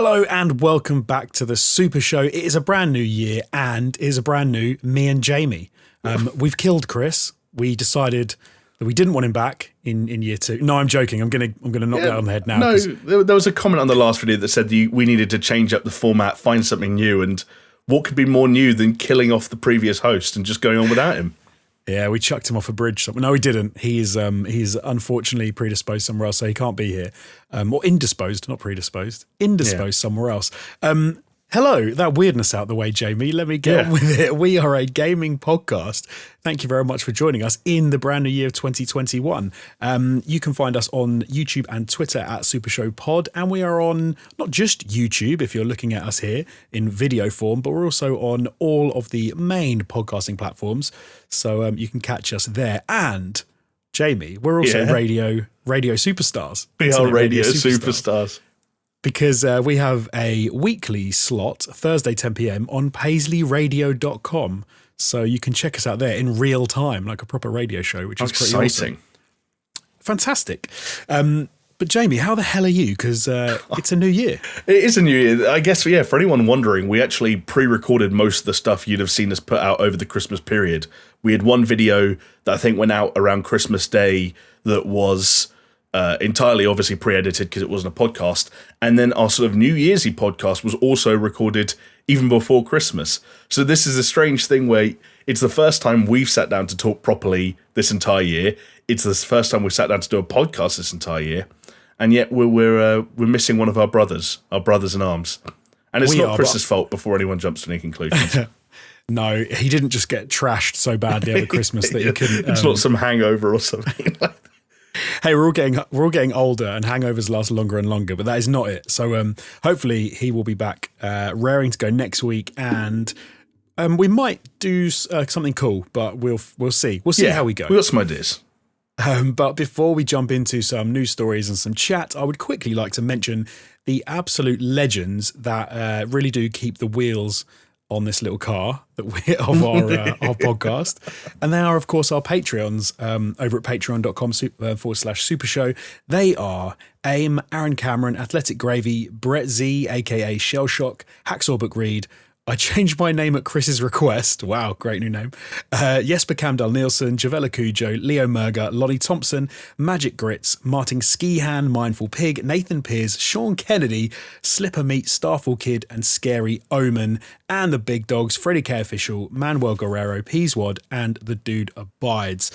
Hello and welcome back to the Super Show. It is a brand new year and it is a brand new me and Jamie. We've killed Chris. We decided that we didn't want him back in year two. No, I'm joking. I'm gonna knock that on the head now. No, there was a comment on the last video that said we needed to change up the format, find something new, and what could be more new than killing off the previous host and just going on without him? Yeah, we chucked him off a bridge. No, we didn't. He's unfortunately predisposed somewhere else, so he can't be here. Or indisposed, not predisposed. Indisposed somewhere else. Hello, that weirdness out the way, Jamie. Let me get on with it. We are a gaming podcast. Thank you very much for joining us in the brand new year of 2021. You can find us on YouTube and Twitter at SuperShow Pod, and we are on not just YouTube, if you're looking at us here in video form, but we're also on all of the main podcasting platforms, so you can catch us there. And Jamie, we're also radio superstars. We are radio superstars. Because we have a weekly slot, Thursday 10 p.m, on paisleyradio.com. So you can check us out there in real time, like a proper radio show, which is pretty exciting. Awesome. Fantastic. But Jamie, how the hell are you? Because it's a new year. It is a new year. I guess, for anyone wondering, we actually pre-recorded most of the stuff you'd have seen us put out over the Christmas period. We had one video that I think went out around Christmas Day that was entirely obviously pre-edited because it wasn't a podcast, and then our sort of New Year'sy podcast was also recorded even before Christmas. So this is a strange thing where it's the first time we've sat down to talk properly this entire year. It's the first time we've sat down to do a podcast this entire year, and yet we're missing one of our brothers in arms. And it's not Chris's fault before anyone jumps to any conclusions. No, he didn't just get trashed so badly over Christmas that he couldn't. It's not some hangover or something like that. Hey, we're all getting older, and hangovers last longer and longer, but that is not it. So hopefully he will be back, raring to go next week, and we might do something cool, but we'll see. We'll see how we go. We've got some ideas. But before we jump into some news stories and some chat, I would quickly like to mention the absolute legends that really do keep the wheels on this little car that of our podcast. And they are, of course, our Patreons over at patreon.com/supershow. They are AIM, Aaron Cameron, Athletic Gravy, Brett Z, aka Shellshock, Hacksaw Book Reed. I changed my name at Chris's request. Wow, great new name. Jesper Camdal Nielsen, Javella Cujo, Leo Murga, Lonnie Thompson, Magic Grits, Martin Skihan, Mindful Pig, Nathan Pears, Sean Kennedy, Slipper Meat, Starfall Kid, and Scary Omen, and the big dogs, Freddie K. Official, Manuel Guerrero, Peaswad, and The Dude Abides.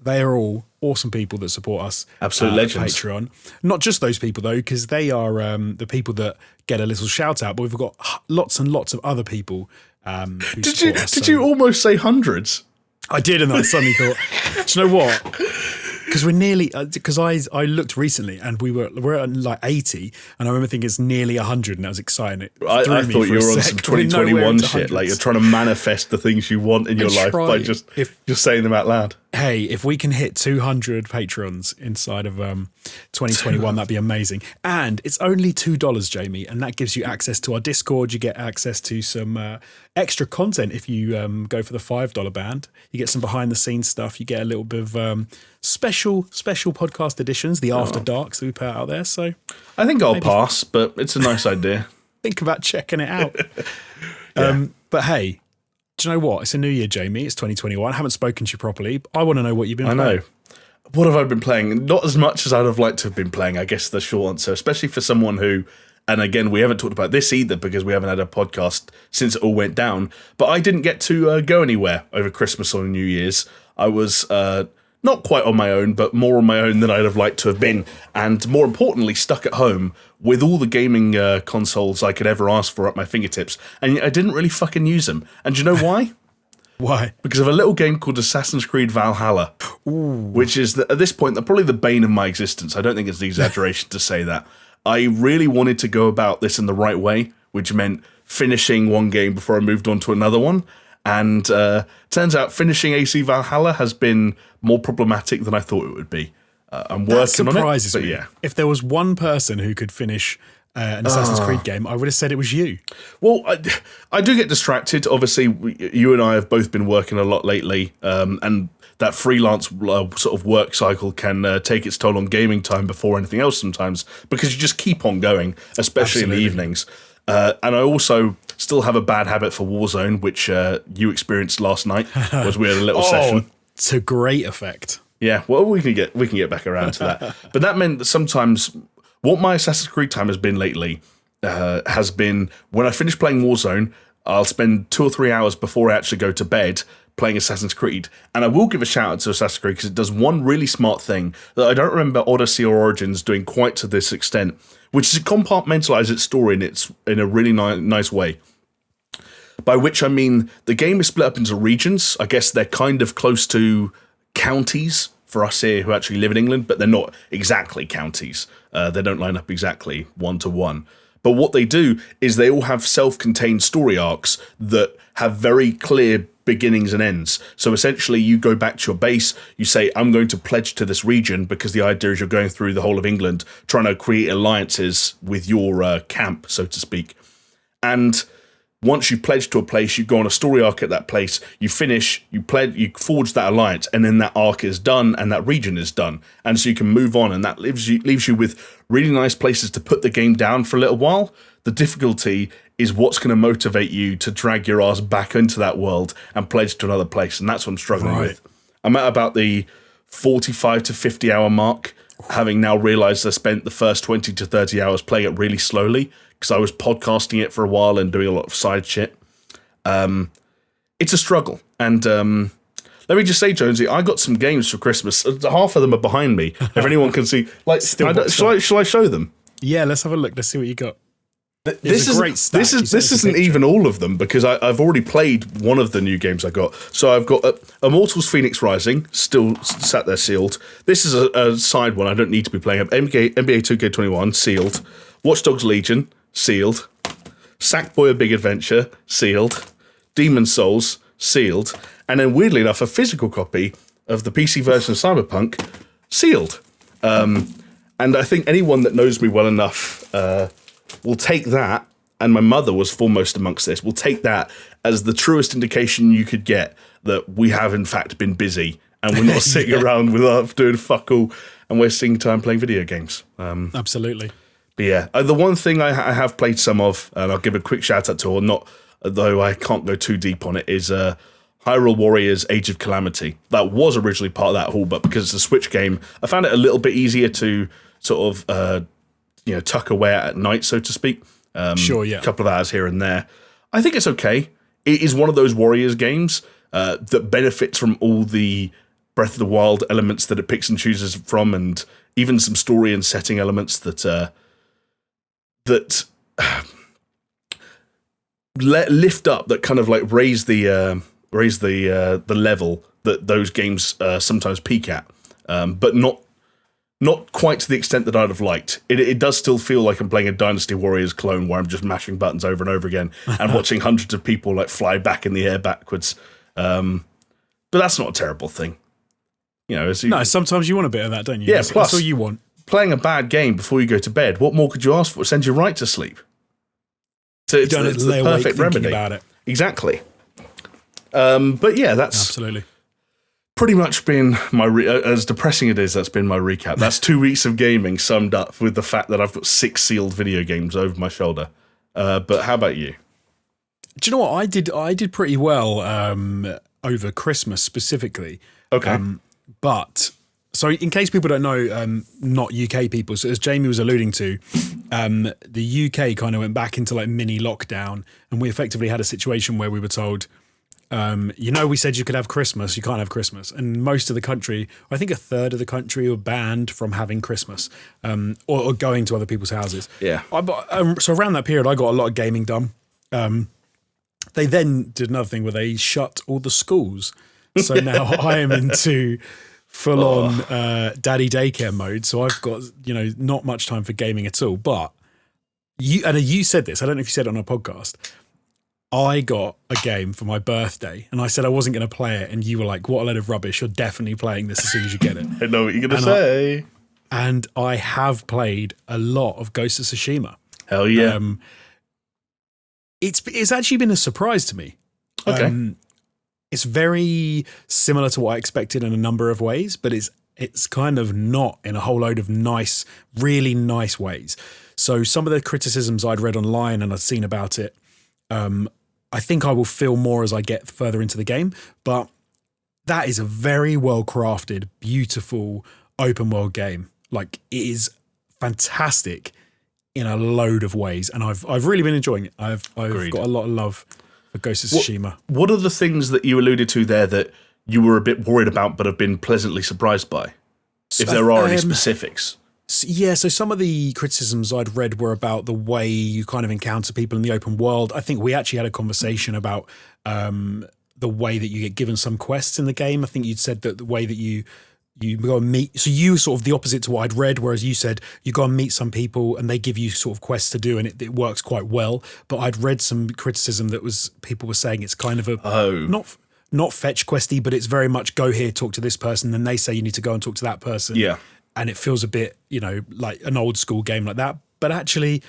They are all awesome people that support us. Absolute legends. Patreon. Not just those people, though, because they are the people that get a little shout out, but we've got lots and lots of other people who support us. Did you almost say hundreds? I did, and I suddenly thought, do you know what? Because we're nearly, because I looked recently and we're at like 80, and I remember thinking it's nearly 100, and that was exciting. I thought you were on some 2021 shit, like you're trying to manifest the things you want in your life by just saying them out loud. Hey, if we can hit 200 patrons inside of 2021, that'd be amazing. And it's only $2, Jamie, and that gives you access to our Discord. You get access to some extra content if you go for the $5 band. You get some behind the scenes stuff. You get a little bit of special podcast editions, the After Darks that we put out there. So I think I'll pass, but it's a nice idea. Think about checking it out. But hey, do you know what? It's a new year, Jamie. It's 2021. I haven't spoken to you properly. I want to know what you've been playing. I know. What have I been playing? Not as much as I'd have liked to have been playing, I guess the short answer, especially for someone who, and again, we haven't talked about this either because we haven't had a podcast since it all went down, but I didn't get to go anywhere over Christmas or New Year's. I was not quite on my own, but more on my own than I'd have liked to have been, and more importantly, stuck at home with all the gaming consoles I could ever ask for at my fingertips, and I didn't really fucking use them. And do you know why? Why? Because of a little game called Assassin's Creed Valhalla, which is, at this point, probably the bane of my existence. I don't think it's the exaggeration to say that. I really wanted to go about this in the right way, which meant finishing one game before I moved on to another one. And turns out finishing AC Valhalla has been more problematic than I thought it would be. I'm working on it. That surprises me. Yeah. If there was one person who could finish an Assassin's Creed game, I would have said it was you. Well, I do get distracted. Obviously, you and I have both been working a lot lately, and that freelance sort of work cycle can take its toll on gaming time before anything else sometimes, because you just keep on going, especially in the evenings. And I also still have a bad habit for Warzone, which you experienced last night, was we had a little session. To great effect. Yeah, well, we can get back around to that. But that meant that sometimes what my Assassin's Creed time has been lately has been when I finish playing Warzone, I'll spend 2 or 3 hours before I actually go to bed playing Assassin's Creed. And I will give a shout out to Assassin's Creed because it does one really smart thing that I don't remember Odyssey or Origins doing quite to this extent, which is to compartmentalize its story in a really nice way. By which I mean the game is split up into regions. I guess they're kind of close to counties for us here who actually live in England, but they're not exactly counties. They don't line up exactly 1-to-1. But what they do is they all have self-contained story arcs that have very clear beginnings and ends. So essentially you go back to your base, you say, I'm going to pledge to this region, because the idea is you're going through the whole of England trying to create alliances with your camp, so to speak. And once you pledge to a place, you go on a story arc at that place, you finish, you forge that alliance, and then that arc is done and that region is done. And so you can move on, and that leaves you with really nice places to put the game down for a little while. The difficulty is what's going to motivate you to drag your ass back into that world and pledge to another place, and that's what I'm struggling with. I'm at about the 45 to 50 hour mark, having now realised I spent the first 20 to 30 hours playing it really slowly, because I was podcasting it for a while and doing a lot of side shit. It's a struggle. And let me just say, Jonesy, I got some games for Christmas. Half of them are behind me, if anyone can see. Like, shall I show them? Yeah, let's have a look. Let's see what you got. This isn't even all of them, because I've already played one of the new games I got. So I've got Immortals Phoenix Rising, still sat there sealed. This is a side one I don't need to be playing. NBA 2K21, sealed. Watch Dogs Legion, sealed. Sackboy: A Big Adventure, sealed. Demon's Souls, sealed. And then weirdly enough, a physical copy of the PC version of Cyberpunk, sealed. And I think anyone that knows me well enough will take that, and my mother was foremost amongst this, will take that as the truest indication you could get that we have in fact been busy and we're not sitting around with doing fuck all and wasting time playing video games. Absolutely. But yeah, the one thing I have played some of, and I'll give a quick shout out to, or not, though I can't go too deep on it, is Hyrule Warriors Age of Calamity. That was originally part of that haul, but because it's a Switch game, I found it a little bit easier to sort of tuck away at night, so to speak. Sure, yeah. A couple of hours here and there. I think it's okay. It is one of those Warriors games that benefits from all the Breath of the Wild elements that it picks and chooses from, and even some story and setting elements that lift up, that kind of like raise the level that those games sometimes peak at, but not quite to the extent that I'd have liked. It does still feel like I'm playing a Dynasty Warriors clone where I'm just mashing buttons over and over again and watching hundreds of people like fly back in the air backwards. But that's not a terrible thing. No, sometimes you want a bit of that, don't you? Yeah, that's plus all you want. Playing a bad game before you go to bed, what more could you ask for? It sends you right to sleep. So it's the perfect remedy. About it. Exactly. But yeah, that's absolutely pretty much been my as depressing it is. That's been my recap. That's 2 weeks of gaming summed up with the fact that I've got 6 sealed video games over my shoulder. But how about you? Do you know what I did pretty well over Christmas specifically. Okay, but so in case people don't know, not UK people. So as Jamie was alluding to, the UK kind of went back into like mini lockdown, and we effectively had a situation where we were told, we said you could have Christmas, you can't have Christmas. And most of the country, I think a third of the country, were banned from having Christmas or going to other people's houses. Yeah. So around that period, I got a lot of gaming done. They then did another thing where they shut all the schools. So now I am into full-on daddy daycare mode. So I've got, not much time for gaming at all. But you said this, I don't know if you said it on a podcast, I got a game for my birthday, and I said I wasn't going to play it, and you were like, what a load of rubbish, you're definitely playing this as soon as you get it. I know what you're going to say. And I have played a lot of Ghost of Tsushima. Hell yeah. It's actually been a surprise to me. Okay. It's very similar to what I expected in a number of ways, but it's kind of not in a whole load of nice, really nice ways. So some of the criticisms I'd read online and I'd seen about it, I think I will feel more as I get further into the game, but that is a very well crafted, beautiful open world game. Like, it is fantastic in a load of ways, and I've really been enjoying it. I've Agreed. got a lot of love for Ghost of Tsushima. What are the things that you alluded to there that you were a bit worried about but have been pleasantly surprised by? If there are any specifics. Yeah, so some of the criticisms I'd read were about the way you kind of encounter people in the open world. I think we actually had a conversation about the way that you get given some quests in the game. I think you'd said that the way that you go and meet, so you sort of the opposite to what I'd read, whereas you said you go and meet some people and they give you sort of quests to do, and it works quite well. But I'd read some criticism that was people were saying it's kind of not fetch questy, but it's very much go here, talk to this person, then they say you need to go and talk to that person. Yeah. And it feels a bit, like an old school game like that. But actually,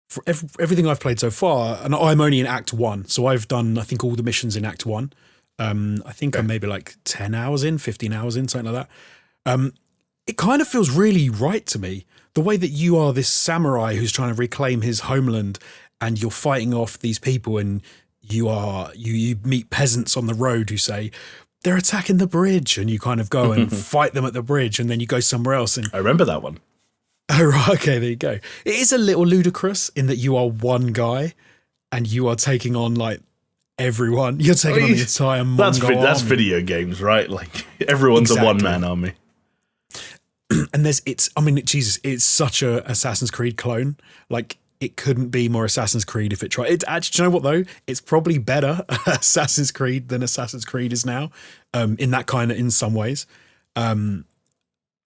for everything I've played so far, and I'm only in Act 1, so I've done, I think, all the missions in Act 1. I think I'm maybe like 10 hours in, 15 hours in, something like that. It kind of feels really right to me. The way that you are this samurai who's trying to reclaim his homeland, and you're fighting off these people, and you meet peasants on the road who say, they're attacking the bridge, and you kind of go and fight them at the bridge, and then you go somewhere else. And I remember that one. Oh, right, okay, there you go. It is a little ludicrous in that you are one guy and you are taking on like everyone. You're taking on the entire Mongol That's army. Video games, right? Like everyone's a one-man army. And Jesus, it's such a Assassin's Creed clone. Like, it couldn't be more Assassin's Creed if it tried. It actually, do you know what though? It's probably better Assassin's Creed than Assassin's Creed is now. In some ways.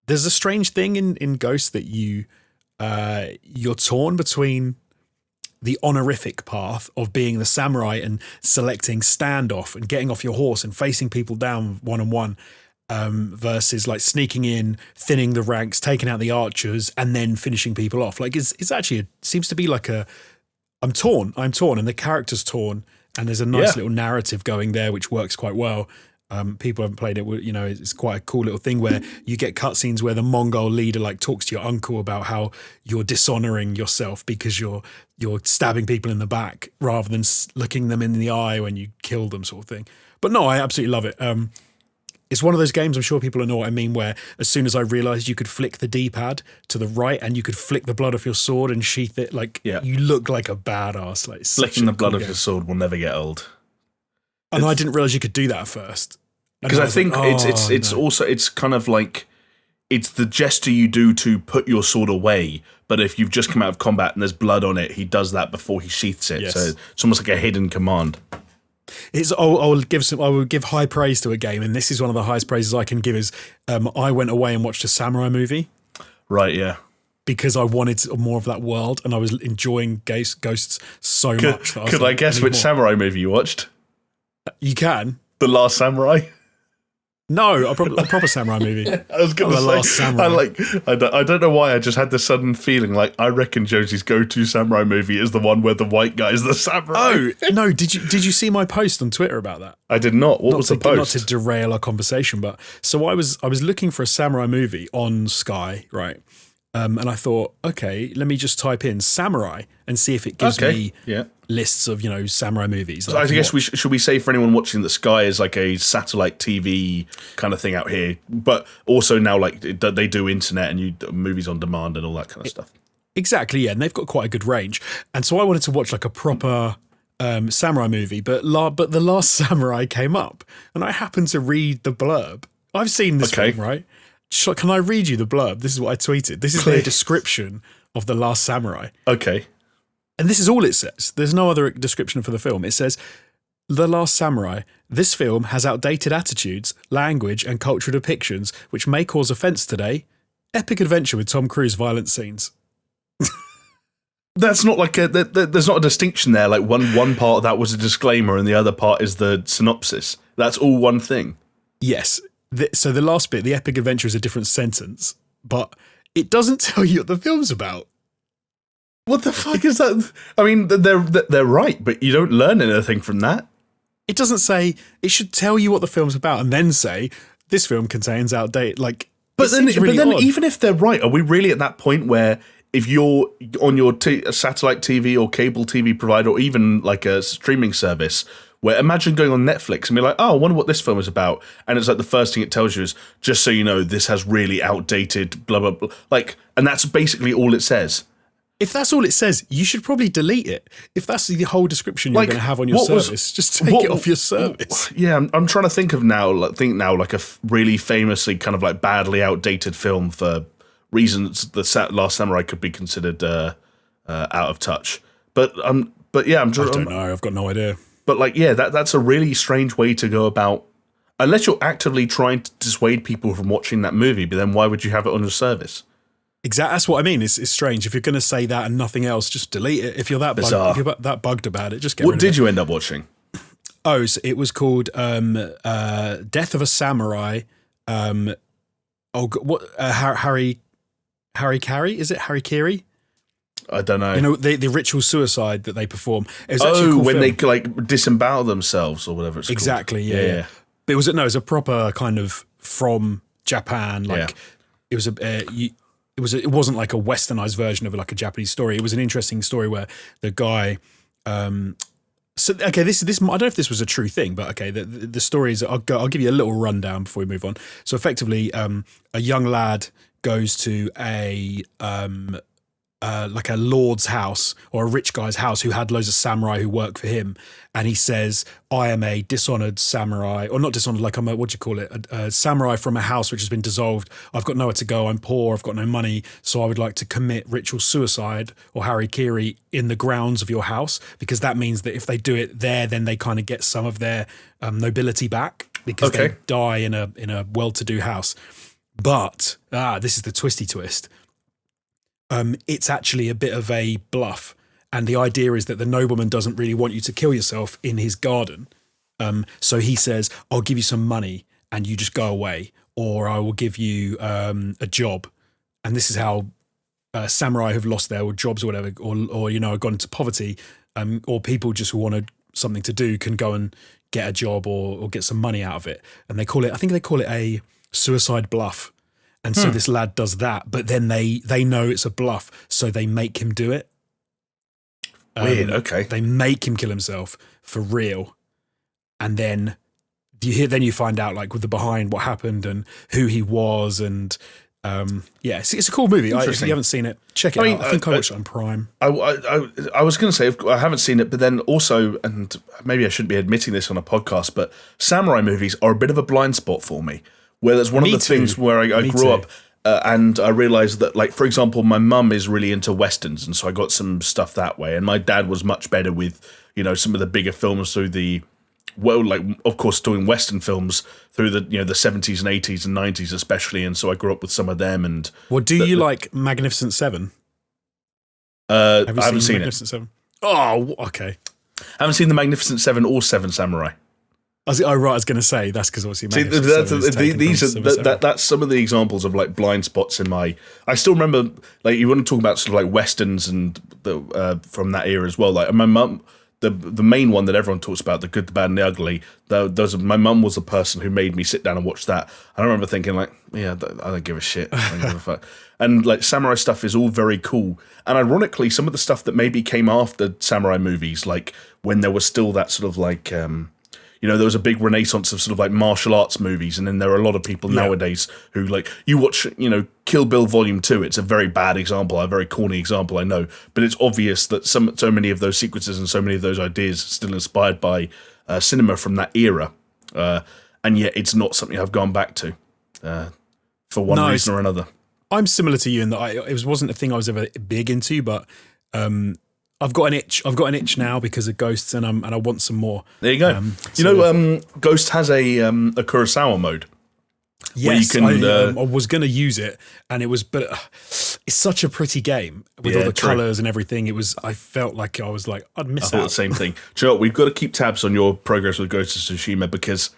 There's a strange thing in Ghost that you're torn between the honorific path of being the samurai and selecting standoff and getting off your horse and facing people down one-on-one, versus like sneaking in, thinning the ranks, taking out the archers, and then finishing people off. Like, it's actually seems to be like I'm torn, and the character's torn, and there's a nice little narrative going there which works quite well. People haven't played it, it's quite a cool little thing where you get cutscenes where the Mongol leader like talks to your uncle about how you're dishonoring yourself because you're stabbing people in the back rather than looking them in the eye when you kill them, sort of thing. But no, I absolutely love it. It's one of those games, I'm sure people know what I mean, where as soon as I realised you could flick the D-pad to the right and you could flick the blood off your sword and sheath it, you look like a badass. Like, flicking the blood off your sword will never get old. And I didn't realise you could do that at first. Because I think it's kind of like, it's the gesture you do to put your sword away, but if you've just come out of combat and there's blood on it, he does that before he sheaths it. Yes. So it's almost like a hidden command. I will give high praise to a game, and this is one of the highest praises I can give. Is I went away and watched a samurai movie, right? Yeah, because I wanted more of that world, and I was enjoying Ghosts so much. Could I guess which samurai movie you watched? You can. The Last Samurai. No, a proper samurai movie. I was going to say, Last Samurai. I don't know why I just had this sudden feeling like I reckon Josie's go-to samurai movie is the one where the white guy is the samurai. Oh no! Did you see my post on Twitter about that? I did not. What was the post? Not to derail our conversation, but so I was looking for a samurai movie on Sky, right? And I thought, okay, let me just type in samurai and see if it gives me lists of samurai movies. So I guess should we say for anyone watching that Sky is like a satellite TV kind of thing out here, but also now like they do internet and movies on demand and all that kind of stuff. Exactly, yeah, and they've got quite a good range. And so I wanted to watch like a proper samurai movie, but The Last Samurai came up, and I happened to read the blurb. I've seen this film, right? Can I read you the blurb? This is what I tweeted. This is their description of The Last Samurai. Okay. And this is all it says. There's no other description for the film. It says, The Last Samurai. This film has outdated attitudes, language, and cultural depictions which may cause offence today. Epic adventure with Tom Cruise violent scenes. That's not like there's not a distinction there. Like one part of that was a disclaimer and the other part is the synopsis. That's all one thing. Yes. So the last bit, the epic adventure, is a different sentence, but it doesn't tell you what the film's about. What the fuck is that? I mean, they're right, but you don't learn anything from that. It doesn't say. It should tell you what the film's about, and then say this film contains outdated. Like, but then odd. even if they're right, are we really at that point where if you're on your satellite TV or cable TV provider, or even like a streaming service, where imagine going on Netflix and be like, oh, I wonder what this film is about, and it's like the first thing it tells you is, just so you know, this has really outdated blah blah blah, like, and that's basically all it says. If that's all it says, you should probably delete it. If that's the whole description you're going to have on your service, just take it off your service. Yeah, I'm trying to think now like a really famously kind of like badly outdated film for reasons the Last Samurai could be considered out of touch. But yeah, I don't know. I've got no idea. But like, yeah, that's a really strange way to go about. Unless you're actively trying to dissuade people from watching that movie, but then why would you have it on your service? Exactly, that's what I mean. It's strange. If you're going to say that and nothing else, just delete it. If you're that bugged about it, just get rid of it. What did you end up watching? Oh, so it was called Death of a Samurai. Harry Carey? Is it Harry Carey? I don't know. You know, the ritual suicide that they perform. It was actually a cool when film. they like disembowel themselves or whatever it's called. Exactly, yeah. But it was a proper kind of from Japan. Like it was it wasn't like a westernized version of like a Japanese story. It was an interesting story where the guy. So okay, this I don't know if this was a true thing, but okay, the story is. I'll give you a little rundown before we move on. So effectively, a young lad goes to like a lord's house or a rich guy's house who had loads of samurai who work for him, and he says, I am a dishonored samurai, or not dishonored, like I'm a samurai from a house which has been dissolved. I've got nowhere to go, I'm poor, I've got no money, so I would like to commit ritual suicide or harikiri in the grounds of your house, because that means that if they do it there, then they kind of get some of their nobility back, because they die in a well-to-do house. But this is the twisty twist. It's actually a bit of a bluff. And the idea is that the nobleman doesn't really want you to kill yourself in his garden. So he says, I'll give you some money and you just go away, or I will give you a job. And this is how samurai have lost their jobs or whatever, or have gone into poverty, or people just who wanted something to do can go and get a job or get some money out of it. And I think they call it a suicide bluff. And so this lad does that, but then they know it's a bluff, so they make him do it. Weird, okay. They make him kill himself for real. And then you find out like with the behind what happened and who he was, and it's a cool movie. If you haven't seen it, check it out. I think I watched it on Prime. I was going to say I haven't seen it, but then also, and maybe I shouldn't be admitting this on a podcast, but samurai movies are a bit of a blind spot for me. Where that's one of the things where I grew up, and I realised that, like, for example, my mum is really into westerns, and so I got some stuff that way. And my dad was much better with, some of the bigger films through of course, doing western films through the the 70s and 80s and 90s especially. And so I grew up with some of them. And you like Magnificent Seven? I haven't seen Magnificent Seven? Oh, okay. I haven't seen the Magnificent Seven or Seven Samurai. I was going to say that's because obviously that's some of the examples of like blind spots in my. I still remember, like, you want to talk about sort of like westerns and from that era as well. Like my mum, the main one that everyone talks about, The Good, the Bad, and the Ugly. My mum was the person who made me sit down and watch that. And I remember thinking like, I don't give a shit. I don't give a fuck. And like samurai stuff is all very cool. And ironically, some of the stuff that maybe came after samurai movies, like when there was still that sort of like. There was a big renaissance of sort of like martial arts movies, and then there are a lot of people nowadays who like you watch, Kill Bill Volume 2. It's a very bad example, a very corny example, I know, but it's obvious that so many of those sequences and so many of those ideas are still inspired by cinema from that era, and yet it's not something I've gone back to for one reason or another. I'm similar to you in that it wasn't a thing I was ever big into, but. I've got an itch. I've got an itch now because of Ghosts, and I want some more. There you go. Ghost has a Kurosawa mode. Yes, I was going to use it, and but it's such a pretty game with all the colours and everything. I felt like I'd miss out. I thought the same thing. Do you know what? We've got to keep tabs on your progress with Ghost of Tsushima, because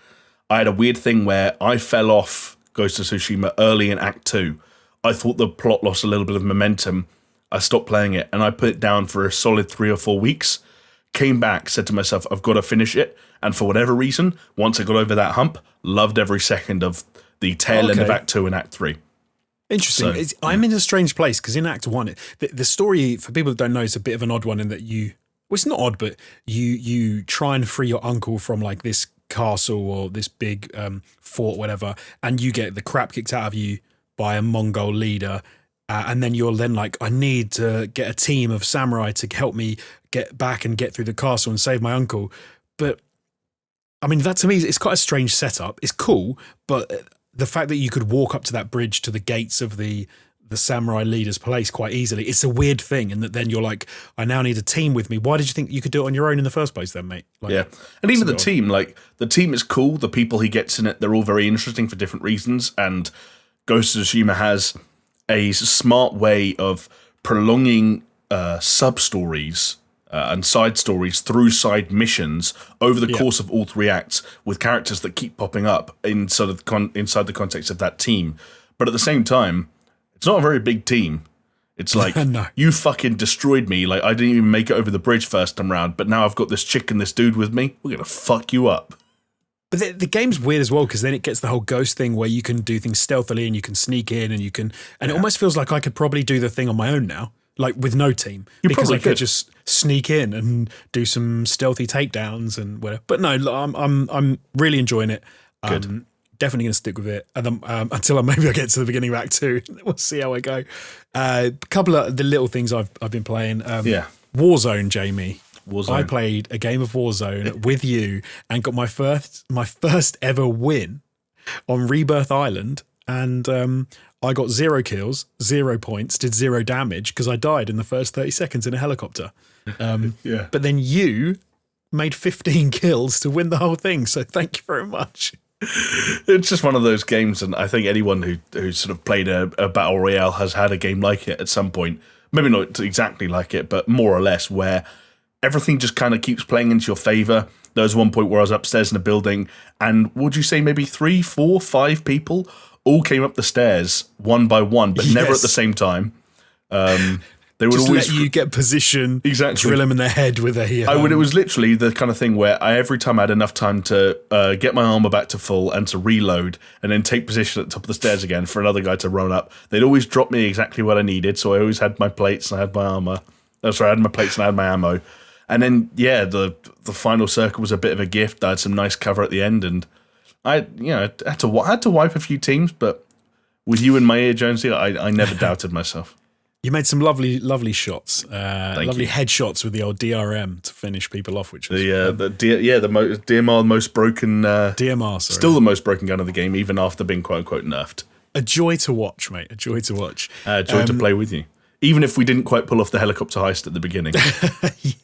I had a weird thing where I fell off Ghost of Tsushima early in Act 2. I thought the plot lost a little bit of momentum. I stopped playing it, and I put it down for a solid 3 or 4 weeks. Came back, said to myself, I've got to finish it. And for whatever reason, once I got over that hump, loved every second of the tail end of Act 2 and Act 3. Interesting. So, I'm in a strange place because in Act 1, the story, for people that don't know, is a bit of an odd one in that it's not odd, but you try and free your uncle from like this castle or this big fort, whatever, and you get the crap kicked out of you by a Mongol leader. And then you're then like, I need to get a team of samurai to help me get back and get through the castle and save my uncle. But I mean, that to me, it's quite a strange setup. It's cool, but the fact that you could walk up to that bridge to the gates of the samurai leader's place quite easily, it's a weird thing. And that then you're like, I now need a team with me. Why did you think you could do it on your own in the first place then, mate? Like, yeah. And even the team, like the team is cool. The people he gets in it, they're all very interesting for different reasons. And Ghost of Tsushima has a smart way of prolonging sub-stories and side stories through side missions over the course of all 3 acts with characters that keep popping up inside the context of that team. But at the same time, it's not a very big team. It's like, no. You fucking destroyed me. Like, I didn't even make it over the bridge first time round, but now I've got this chick and this dude with me. We're going to fuck you up. But the game's weird as well because then it gets the whole ghost thing where you can do things stealthily and you can sneak in and it almost feels like I could probably do the thing on my own now, like with no team, because I could just sneak in and do some stealthy takedowns and whatever. But no, I'm really enjoying it. Good. Definitely going to stick with it until maybe I get to the beginning of Act 2. We'll see how I go. A couple of the little things I've been playing. Warzone, Jamie. Warzone. I played a game of Warzone with you and got my first ever win on Rebirth Island, and I got 0 kills, 0 points, did 0 damage because I died in the first 30 seconds in a helicopter. But then you made 15 kills to win the whole thing, so thank you very much. It's just one of those games, and I think anyone who sort of played a battle royale has had a game like it at some point. Maybe not exactly like it, but more or less, where everything just kind of keeps playing into your favor. There was one point where I was upstairs in a building, and would you say maybe 3, 4, 5 people all came up the stairs one by one, but never at the same time. They would just always let you get position, exactly drill them in the head with a. It was literally the kind of thing where every time I had enough time to get my armor back to full and to reload, and then take position at the top of the stairs again for another guy to run up. They'd always drop me exactly what I needed, so I always had my plates and I had my armor. I had my plates and I had my ammo. And then the final circle was a bit of a gift. I had some nice cover at the end, and I had to wipe a few teams, but with you in my ear, Jonesy, I never doubted myself. You made some lovely shots, lovely headshots with the old DRM to finish people off, which was DMR most broken DMR, sorry. Still the most broken gun of the game, even after being quote unquote nerfed. A joy to watch, mate. A joy to watch. Joy to play with you. Even if we didn't quite pull off the helicopter heist at the beginning.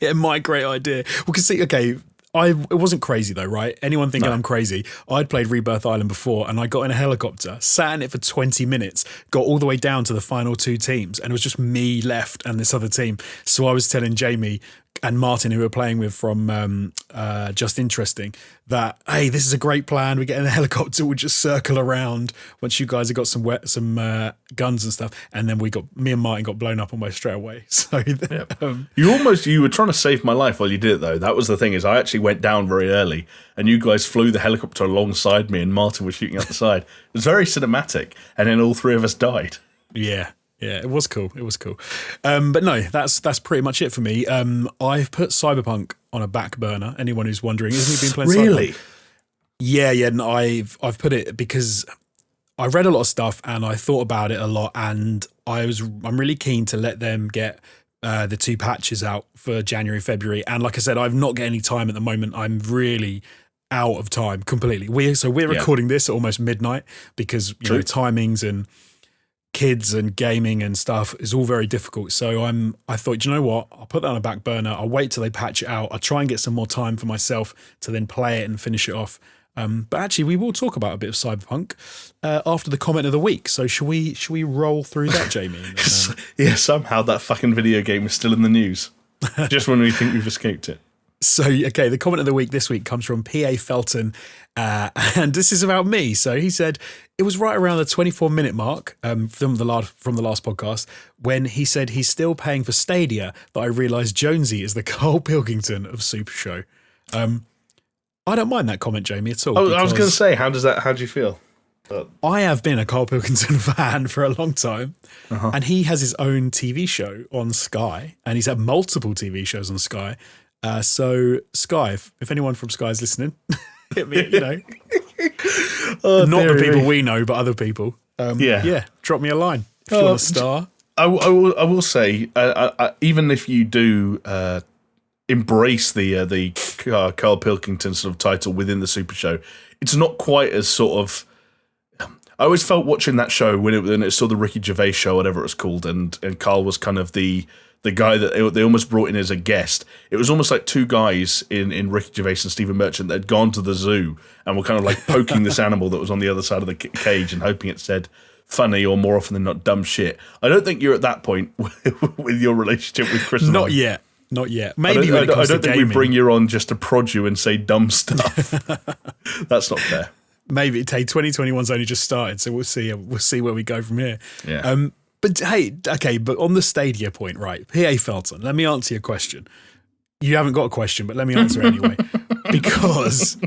Yeah, my great idea. We can see, okay, it wasn't crazy though, right? Anyone thinking I'm crazy, I'd played Rebirth Island before and I got in a helicopter, sat in it for 20 minutes, got all the way down to the final 2 teams, and it was just me left and this other team. So I was telling Jamie and Martin, who we're playing with from Just Interesting, that, hey, this is a great plan. We get in a helicopter, we'll just circle around once you guys have got some guns and stuff. And then me and Martin got blown up almost straight away. So you were trying to save my life while you did it, though. That was the thing, is I actually went down very early and you guys flew the helicopter alongside me and Martin was shooting out the side. It was very cinematic. And then all 3 of us died. Yeah. Yeah, it was cool. But no, that's pretty much it for me. I've put Cyberpunk on a back burner. Anyone who's wondering, isn't he been playing really? Cyberpunk? Yeah. And I've put it because I read a lot of stuff and I thought about it a lot, and I'm really keen to let them get the 2 patches out for January, February. And like I said, I've not got any time at the moment. I'm really out of time completely. We're recording this at almost midnight because you know, timings and kids and gaming and stuff is all very difficult. So I thought, you know what? I'll put that on a back burner. I'll wait till they patch it out. I'll try and get some more time for myself to then play it and finish it off. But actually, we will talk about a bit of Cyberpunk after the comment of the week. So should we roll through that, Jamie? Then, yeah, somehow that fucking video game is still in the news. Just when we think we've escaped it. So, okay, the comment of the week this week comes from P.A. Felton, and this is about me. So he said, it was right around the 24-minute mark from the last podcast when he said he's still paying for Stadia that I realised Jonesy is the Carl Pilkington of SuperShow. I don't mind that comment, Jamie, at all. I was going to say, how do you feel? I have been a Carl Pilkington fan for a long time, and he has his own TV show on Sky, and he's had multiple TV shows on Sky. So Sky, if anyone from Sky is listening, hit me, not the people we know, but other people. Drop me a line if you want a star. I will say, even if you do embrace the Carl Pilkington sort of title within the Super Show, it's not quite as sort of. I always felt watching that show when it saw the Ricky Gervais show, whatever it was called, and Carl was kind of the guy that they almost brought in as a guest. It was almost like two guys in Ricky Gervais and Stephen Merchant that had gone to the zoo and were kind of like poking this animal that was on the other side of the cage and hoping it said funny or more often than not dumb shit. I don't think you're at that point with your relationship with Chris. Not yet. Maybe when it comes to gaming. I don't think we bring you on just to prod you and say dumb stuff. That's not fair. Maybe 2021's only just started, so we'll see where we go from here. Yeah. But hey, okay, but on the Stadia point, right? P.A. Felton, let me answer your question. You haven't got a question, but let me answer anyway. Because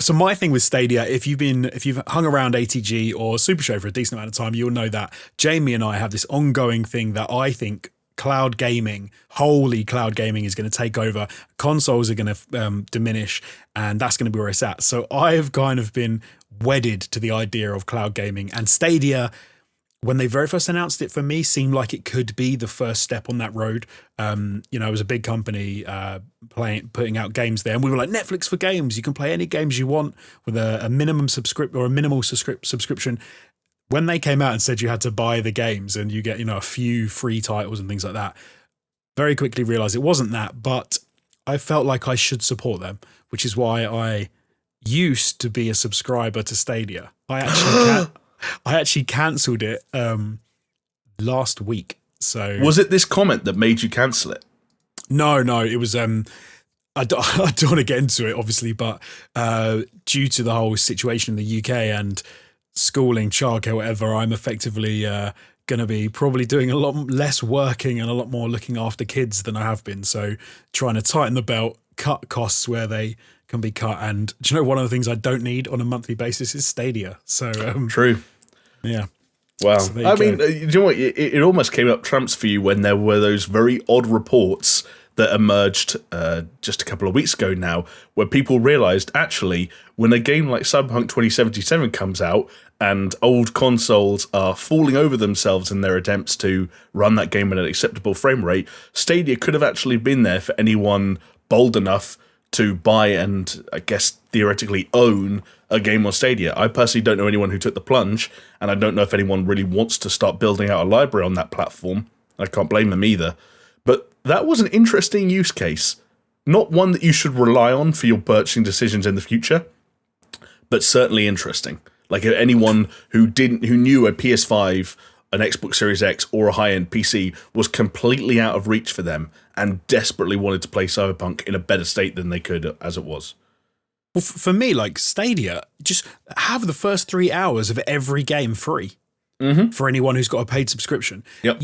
so my thing with Stadia, if you've hung around ATG or SuperShow for a decent amount of time, you'll know that Jamie and I have this ongoing thing that I think cloud gaming is going to take over. Consoles are going to diminish, and that's going to be where it's at. So I have kind of been wedded to the idea of cloud gaming, and Stadia, when they very first announced it, for me, seemed like it could be the first step on that road. It was a big company putting out games there, and we were like, Netflix for games. You can play any games you want with a minimum minimal subscription. When they came out and said you had to buy the games and you get, a few free titles and things like that, very quickly realized it wasn't that, but I felt like I should support them, which is why I used to be a subscriber to Stadia. I actually cancelled it last week. So was it this comment that made you cancel it? No, it was I don't want to get into it, obviously, but due to the whole situation in the UK and schooling, childcare, whatever, I'm effectively going to be probably doing a lot less working and a lot more looking after kids than I have been. So trying to tighten the belt, cut costs where they can be cut. And do you know, one of the things I don't need on a monthly basis is Stadia. So true. Yeah. Wow. So I mean, you know what? It almost came up trumps for you when there were those very odd reports that emerged just a couple of weeks ago now, where people realised, actually, when a game like Cyberpunk 2077 comes out and old consoles are falling over themselves in their attempts to run that game at an acceptable frame rate, Stadia could have actually been there for anyone bold enough to buy and, I guess, theoretically own a game on Stadia. I personally don't know anyone who took the plunge, and I don't know if anyone really wants to start building out a library on that platform. I can't blame them either. But that was an interesting use case. Not one that you should rely on for your purchasing decisions in the future, but certainly interesting. Like anyone who knew a PS5, an Xbox Series X, or a high-end PC was completely out of reach for them and desperately wanted to play Cyberpunk in a better state than they could as it was. Well, for me, like Stadia, just have the first 3 hours of every game free. Mm-hmm. For anyone who's got a paid subscription. Yep.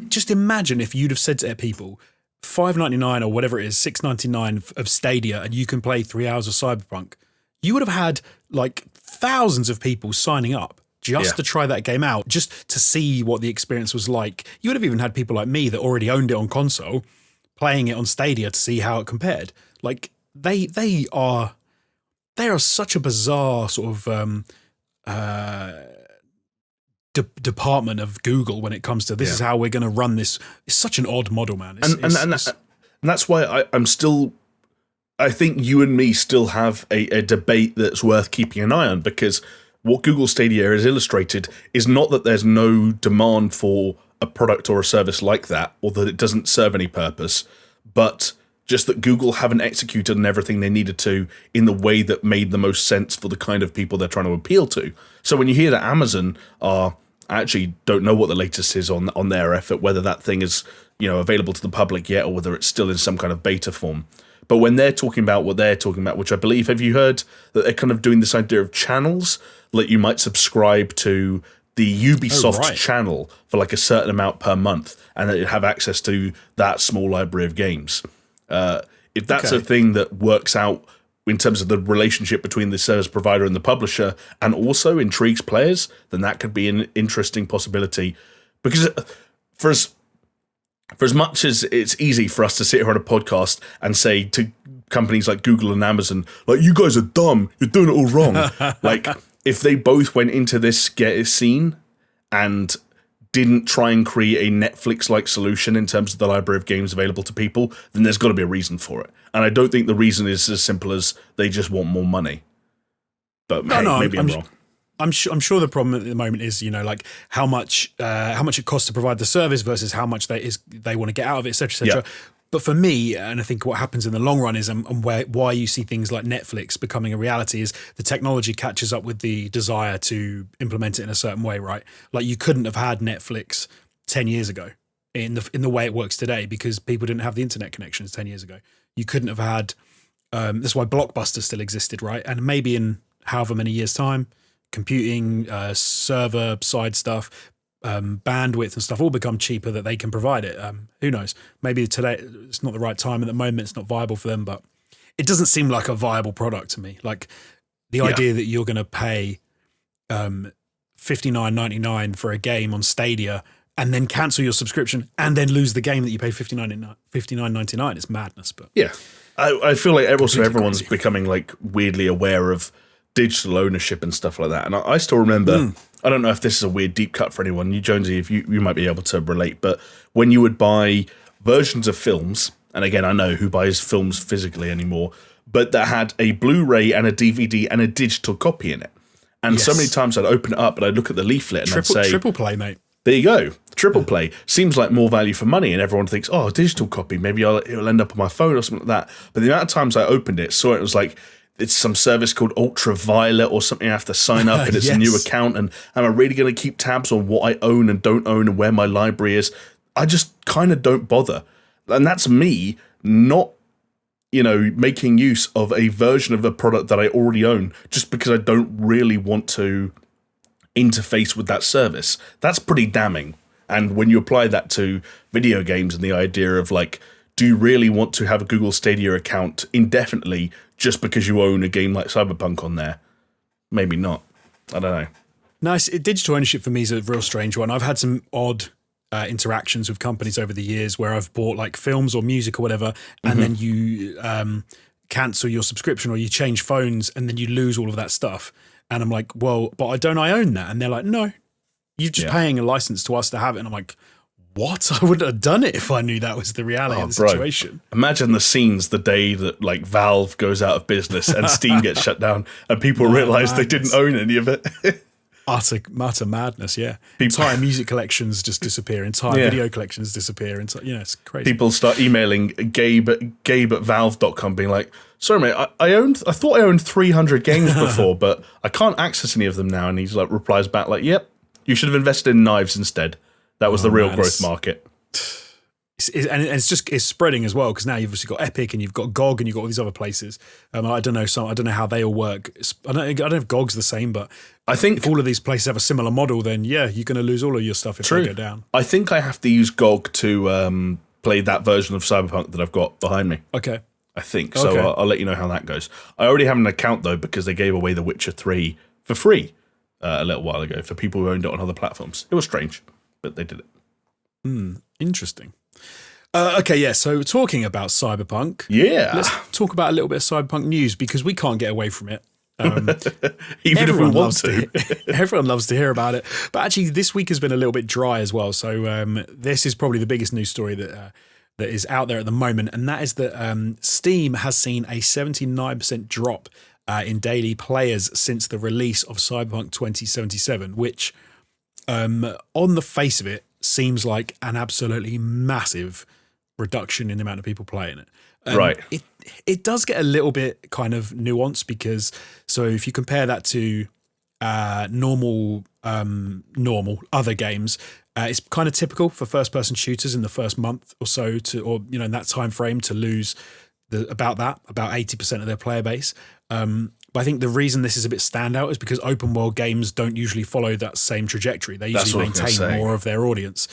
Just imagine if you'd have said to people, $5.99 or whatever it is, $6.99 of Stadia, and you can play 3 hours of Cyberpunk. You would have had like thousands of people signing up just to try that game out, just to see what the experience was like. You would have even had people like me that already owned it on console, playing it on Stadia to see how it compared. Like they are such a bizarre sort of department of Google when it comes to this is how we're going to run this. It's such an odd model, man. And that's why I'm still. I think you and me still have a debate that's worth keeping an eye on, because what Google Stadia has illustrated is not that there's no demand for a product or a service like that, or that it doesn't serve any purpose, but just that Google haven't executed on everything they needed to in the way that made the most sense for the kind of people they're trying to appeal to. So when you hear that Amazon are I actually don't know what the latest is on their effort, whether that thing is, available to the public yet, or whether it's still in some kind of beta form. But when they're talking about what they're talking about, which I believe, have you heard that they're kind of doing this idea of channels, like you might subscribe to the Ubisoft channel for like a certain amount per month, and then you have access to that small library of games. If that's a thing that works out in terms of the relationship between the service provider and the publisher, and also intrigues players, then that could be an interesting possibility. Because for as much as it's easy for us to sit here on a podcast and say to companies like Google and Amazon, like, you guys are dumb, you're doing it all wrong. Like, if they both went into this scene and didn't try and create a Netflix-like solution in terms of the library of games available to people, then there's got to be a reason for it. And I don't think the reason is as simple as they just want more money. But maybe I'm wrong. I'm sure the problem at the moment is, like how much it costs to provide the service versus how much they want to get out of it, etc., etc. Yeah. But for me, and I think what happens in the long run is, and why you see things like Netflix becoming a reality, is the technology catches up with the desire to implement it in a certain way, right? Like, you couldn't have had Netflix 10 years ago in the way it works today, because people didn't have the internet connections 10 years ago. You couldn't have had. That's why Blockbuster still existed, right? And maybe in however many years' time, computing, server side stuff, bandwidth and stuff all become cheaper, that they can provide it. Who knows? Maybe today it's not the right time at the moment. It's not viable for them, but it doesn't seem like a viable product to me. Like, the idea that you're going to pay $59.99 for a game on Stadia and then cancel your subscription and then lose the game that you pay $59.99 is madness. But yeah, I feel like everyone's becoming like weirdly aware of digital ownership and stuff like that. And I still remember, I don't know if this is a weird deep cut for anyone, you Jonesy, if you might be able to relate, but when you would buy versions of films, and again, I know who buys films physically anymore, but that had a Blu-ray and a DVD and a digital copy in it. And so many times I'd open it up and I'd look at the leaflet and I'd say, triple play, mate. There you go. Triple play seems like more value for money, and everyone thinks, oh, digital copy, maybe it'll end up on my phone or something like that. But the amount of times I opened it, saw it was like, it's some service called Ultraviolet or something. I have to sign up and it's a new account. And am I really going to keep tabs on what I own and don't own and where my library is? I just kind of don't bother. And that's me not, making use of a version of a product that I already own just because I don't really want to interface with that service. That's pretty damning. And when you apply that to video games and the idea of like, do you really want to have a Google Stadia account indefinitely just because you own a game like Cyberpunk on there? Maybe not. I don't know. Nice. Digital ownership for me is a real strange one. I've had some odd interactions with companies over the years where I've bought like films or music or whatever, and then you cancel your subscription or you change phones and then you lose all of that stuff. And I'm like, well, but I own that. And they're like, no, you're just paying a license to us to have it. And I'm like, what? I wouldn't have done it if I knew that was the reality of the situation. Imagine the scenes the day that like Valve goes out of business and Steam gets shut down and people realize they didn't own any of it. utter madness, yeah. Entire music collections just disappear. Entire video collections disappear. It's crazy. People start emailing Gabe at Valve.com being like, sorry, mate, I thought I owned 300 games before, but I can't access any of them now. And he's like, replies back like, yep, you should have invested in knives instead. That was the real growth market. It's spreading as well, because now you've obviously got Epic and you've got GOG and you've got all these other places. I don't know how they all work. I don't know if GOG's the same, but I think if all of these places have a similar model, then you're going to lose all of your stuff if they go down. I think I have to use GOG to play that version of Cyberpunk that I've got behind me. Okay. I think so. Okay. I'll let you know how that goes. I already have an account though, because they gave away The Witcher 3 for free a little while ago for people who owned it on other platforms. It was strange, but they did it. Interesting. Okay, yeah, so talking about Cyberpunk, let's talk about a little bit of Cyberpunk news, because we can't get away from it. Even if we want to. Everyone loves to hear about it. But actually, this week has been a little bit dry as well. So this is probably the biggest news story that is out there at the moment, and that is that Steam has seen a 79% drop in daily players since the release of Cyberpunk 2077, which, on the face of it, seems like an absolutely massive reduction in the amount of people playing it. Right. It does get a little bit kind of nuanced, because so if you compare that to normal other games. It's kind of typical for first-person shooters in the first month or so in that time frame to lose about 80% of their player base. But I think the reason this is a bit standout is because open world games don't usually follow that same trajectory. They usually maintain more of their audience.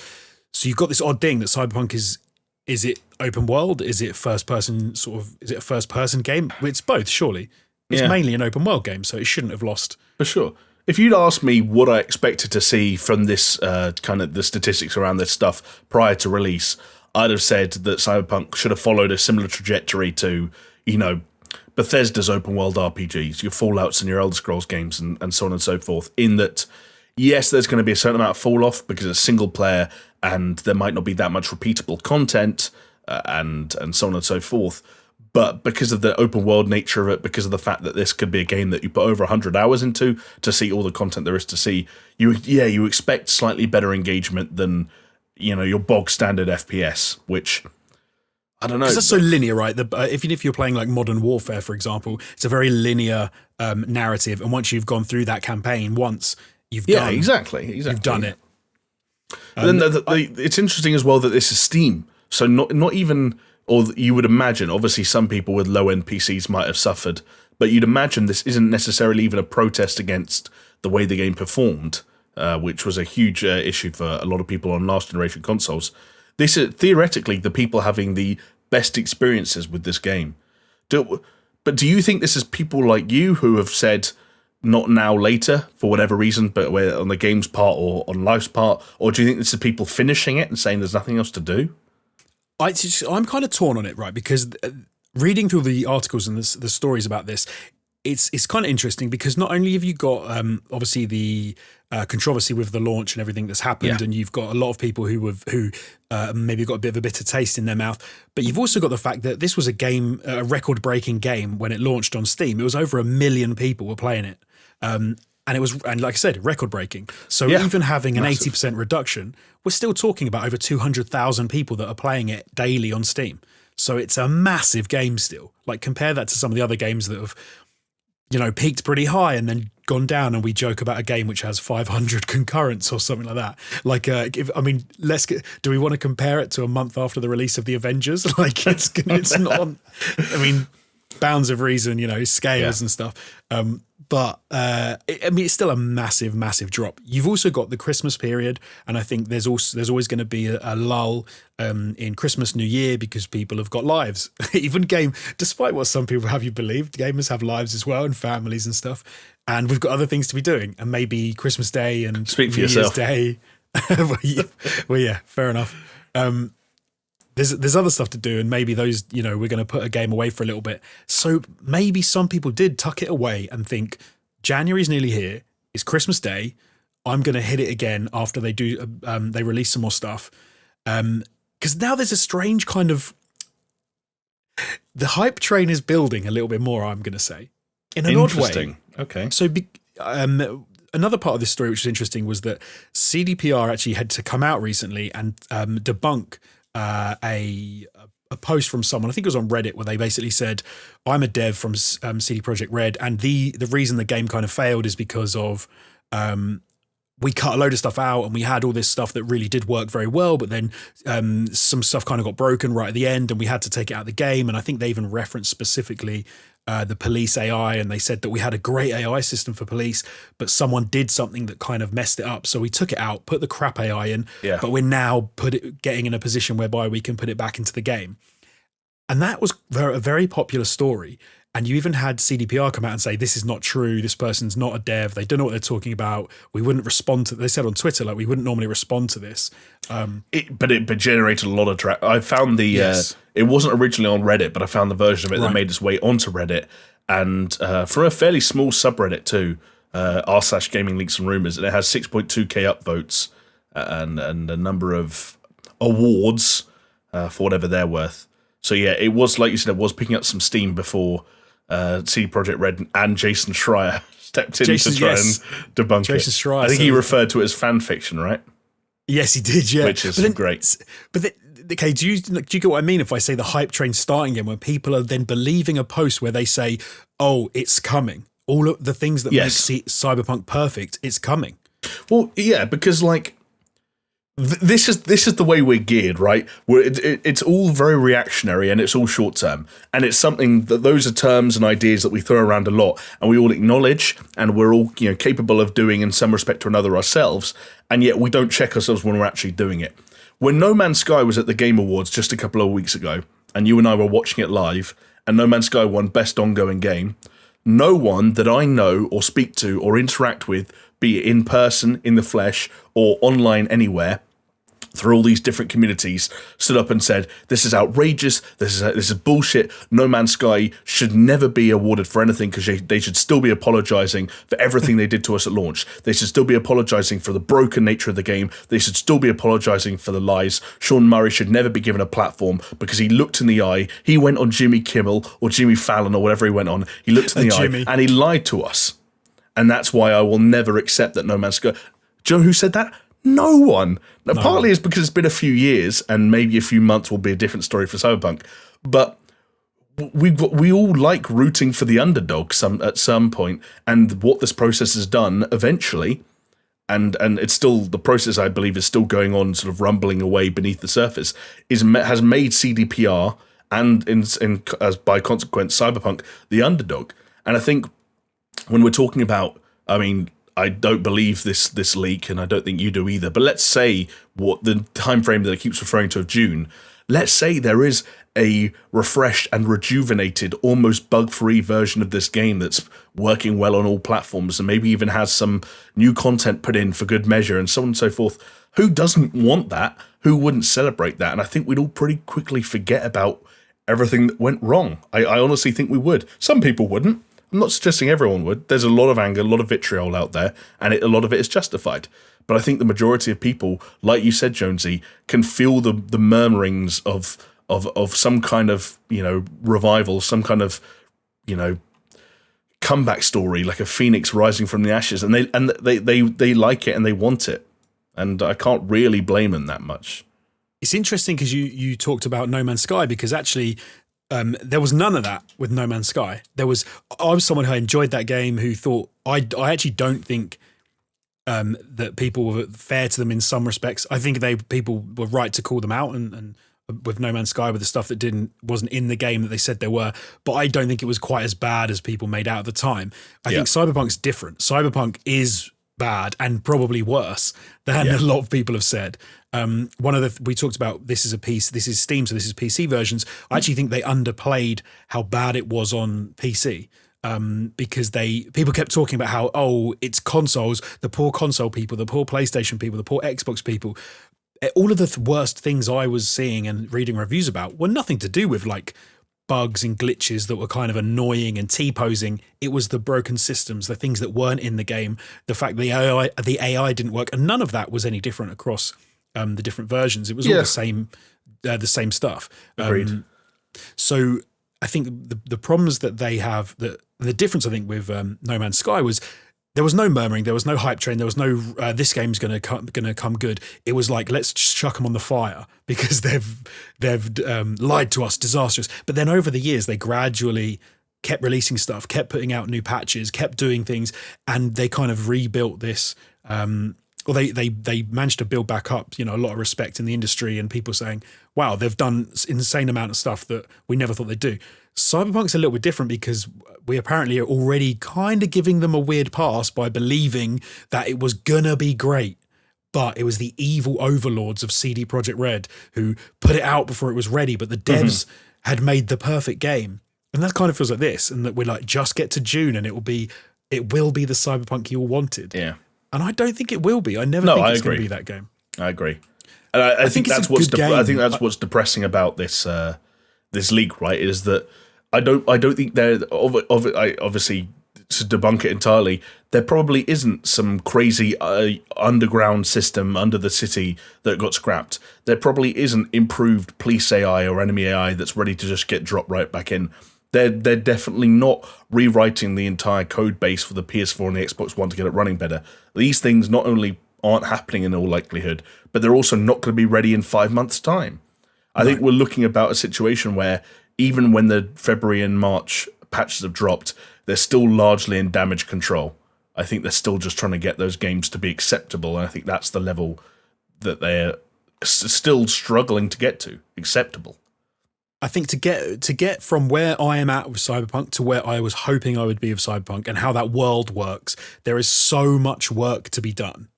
So you've got this odd thing that Cyberpunk is it open world? Is it first person is it a first person game? It's both, surely. It's mainly an open world game, so it shouldn't have lost. For sure. If you'd asked me what I expected to see from this kind of the statistics around this stuff prior to release, I'd have said that Cyberpunk should have followed a similar trajectory to, Bethesda's open world RPGs, your Fallouts and your Elder Scrolls games and so on and so forth, in that, yes, there's going to be a certain amount of fall off because it's single player and there might not be that much repeatable content and so on and so forth. But because of the open world nature of it, because of the fact that this could be a game that you put over 100 hours into to see all the content there is to see, you expect slightly better engagement than, your bog standard FPS, which I don't know. Because that's so linear, right? Even if you're playing like Modern Warfare, for example, it's a very linear narrative. And once you've gone through that campaign once, you've done exactly. You've done it. Then it's interesting as well that this is Steam. So not even... Or you would imagine, obviously some people with low-end PCs might have suffered, but you'd imagine this isn't necessarily even a protest against the way the game performed, which was a huge issue for a lot of people on last-generation consoles. This is theoretically the people having the best experiences with this game. But do you think this is people like you who have said, not now, later, for whatever reason, but on the game's part or on life's part, or do you think this is people finishing it and saying there's nothing else to do? I'm kind of torn on it, right? Because reading through the articles and the stories about this, it's kind of interesting because not only have you got obviously the controversy with the launch and everything that's happened, and you've got a lot of people who maybe got a bit of a bitter taste in their mouth, but you've also got the fact that this was a record-breaking game when it launched on Steam. It was over 1 million people were playing it. And like I said, record-breaking. So even having an 80% reduction, we're still talking about over 200,000 people that are playing it daily on Steam. So it's a massive game still. Like, compare that to some of the other games that have, peaked pretty high and then gone down, and we joke about a game which has 500 concurrents or something like that. Like, do we want to compare it to a month after the release of the Avengers? Like, it's not on, bounds of reason, scales and stuff. But it's still a massive, massive drop. You've also got the Christmas period, and I think there's always going to be a lull in Christmas, New Year, because people have got lives. Despite what some people have you believe, gamers have lives as well and families and stuff. And we've got other things to be doing, and maybe Christmas Day and Speak for New Year's yourself. Day. Well, yeah, fair enough. There's other stuff to do, and maybe those, we're going to put a game away for a little bit. So maybe some people did tuck it away and think, January's nearly here, it's Christmas Day, I'm going to hit it again after they release some more stuff. Because now there's a strange kind of, the hype train is building a little bit more, I'm going to say, in an odd way. Okay. So another part of this story which was interesting was that CDPR actually had to come out recently and debunk a post from someone, I think it was on Reddit, where they basically said, I'm a dev from CD Projekt Red, and the reason the game kind of failed is because of we cut a load of stuff out and we had all this stuff that really did work very well, but then some stuff kind of got broken right at the end and we had to take it out of the game. And I think they even referenced specifically the police AI, and they said that we had a great AI system for police, but someone did something that kind of messed it up. So we took it out, put the crap AI in, but we're now getting in a position whereby we can put it back into the game. And that was a very popular story. And you even had CDPR come out and say, this is not true. This person's not a dev. They don't know what they're talking about. We wouldn't respond to, they said on Twitter, like, we wouldn't normally respond to this. But it generated a lot of traffic. I found it wasn't originally on Reddit, but I found the version of it that made its way onto Reddit. And from a fairly small subreddit too, r/gaming leaks and rumors, and it has 6.2k upvotes and a number of awards for whatever they're worth. So yeah, it was, like you said, it was picking up some steam before CD Projekt Red and Jason Schreier stepped in to try and debunk Jason it. Schreier, I think he referred to it as fan fiction, right? Yes, he did, yeah. Which is great. Okay, do you get what I mean if I say the hype train's starting again, when people are then believing a post where they say, oh, it's coming, all of the things that Yes. make Cyberpunk perfect, it's coming. Well, yeah, because like this is the way we're geared, right? It's all very reactionary and it's all short term, and it's something that those are terms and ideas that we throw around a lot, and we all acknowledge, and we're all capable of doing in some respect or another ourselves, and yet we don't check ourselves when we're actually doing it. When No Man's Sky was at the Game Awards just a couple of weeks ago, and you and I were watching it live, and No Man's Sky won Best Ongoing Game, no one that I know or speak to or interact with, be it in person, in the flesh, or online anywhere, through all these different communities, stood up and said, this is outrageous, this is bullshit, No Man's Sky should never be awarded for anything because they should still be apologising for everything they did to us at launch. They should still be apologising for the broken nature of the game. They should still be apologising for the lies. Sean Murray should never be given a platform because he looked in the eye, he went on Jimmy Kimmel or Jimmy Fallon or whatever he went on, he looked in the eye and he lied to us. And that's why I will never accept that No Man's Sky... Do you know who said that? No one. Now, partly it's because it's been a few years, and maybe a few months will be a different story for Cyberpunk. But we all like rooting for the underdog at some point, and what this process has done eventually, and it's still the process. I believe is still going on, sort of rumbling away beneath the surface. Has made CDPR and as by consequence Cyberpunk the underdog. And I think when we're talking about, I mean, I don't believe this leak, and I don't think you do either. But let's say what the time frame that it keeps referring to of June. Let's say there is a refreshed and rejuvenated, almost bug-free version of this game that's working well on all platforms, and maybe even has some new content put in for good measure, and so on and so forth. Who doesn't want that? Who wouldn't celebrate that? And I think we'd all pretty quickly forget about everything that went wrong. I honestly think we would. Some people wouldn't. I'm not suggesting everyone would. There's a lot of anger, a lot of vitriol out there, and a lot of it is justified. But I think the majority of people, like you said, Jonesy, can feel the murmurings of some kind of revival, some kind of comeback story, like a phoenix rising from the ashes, and they like it and they want it, and I can't really blame them that much. It's interesting because you talked about No Man's Sky, because actually. There was none of that with No Man's Sky. I was someone who enjoyed that game, who thought I actually don't think that people were fair to them in some respects. I think people were right to call them out, and with No Man's Sky, with the stuff that wasn't in the game that they said there were. But I don't think it was quite as bad as people made out at the time. I think Cyberpunk's different. Cyberpunk is bad and probably worse than a lot of people have said. We talked about this is Steam, so this is PC versions. I actually think they underplayed how bad it was on PC. Because people kept talking about how, it's consoles, the poor console people, the poor PlayStation people, the poor Xbox people. All of the worst things I was seeing and reading reviews about were nothing to do with like bugs and glitches that were kind of annoying and T-posing. It was the broken systems, the things that weren't in the game, the fact the AI didn't work, and none of that was any different across the different versions. It was all the same stuff. Agreed. So I think the problems that they have, the difference I think with No Man's Sky was there was no murmuring, there was no hype train, there was no this game's going to come good. It was like, let's just chuck them on the fire because they've lied to us, disastrous. But then over the years they gradually kept releasing stuff, kept putting out new patches, kept doing things, and they kind of rebuilt this. They managed to build back up, a lot of respect in the industry, and people saying, wow, they've done insane amount of stuff that we never thought they'd do. Cyberpunk's a little bit different because we apparently are already kind of giving them a weird pass by believing that it was gonna be great. But it was the evil overlords of CD Projekt Red who put it out before it was ready, but the devs had made the perfect game. And that kind of feels like this, and that we're like, just get to June and it will be the Cyberpunk you all wanted. Yeah. And I don't think it will be. I never think it's going to be that game. I agree, and I think that's what's depressing about this this leak, right? Is that I don't think obviously to debunk it entirely, there probably isn't some crazy underground system under the city that got scrapped. There probably isn't improved police AI or enemy AI that's ready to just get dropped right back in. They're definitely not rewriting the entire code base for the PS4 and the Xbox One to get it running better. These things not only aren't happening in all likelihood, but they're also not going to be ready in 5 months' time. I think we're looking about a situation where even when the February and March patches have dropped, they're still largely in damage control. I think they're still just trying to get those games to be acceptable, and I think that's the level that they're still struggling to get to, acceptable. I think to get from where I am at with Cyberpunk to where I was hoping I would be with Cyberpunk and how that world works, there is so much work to be done.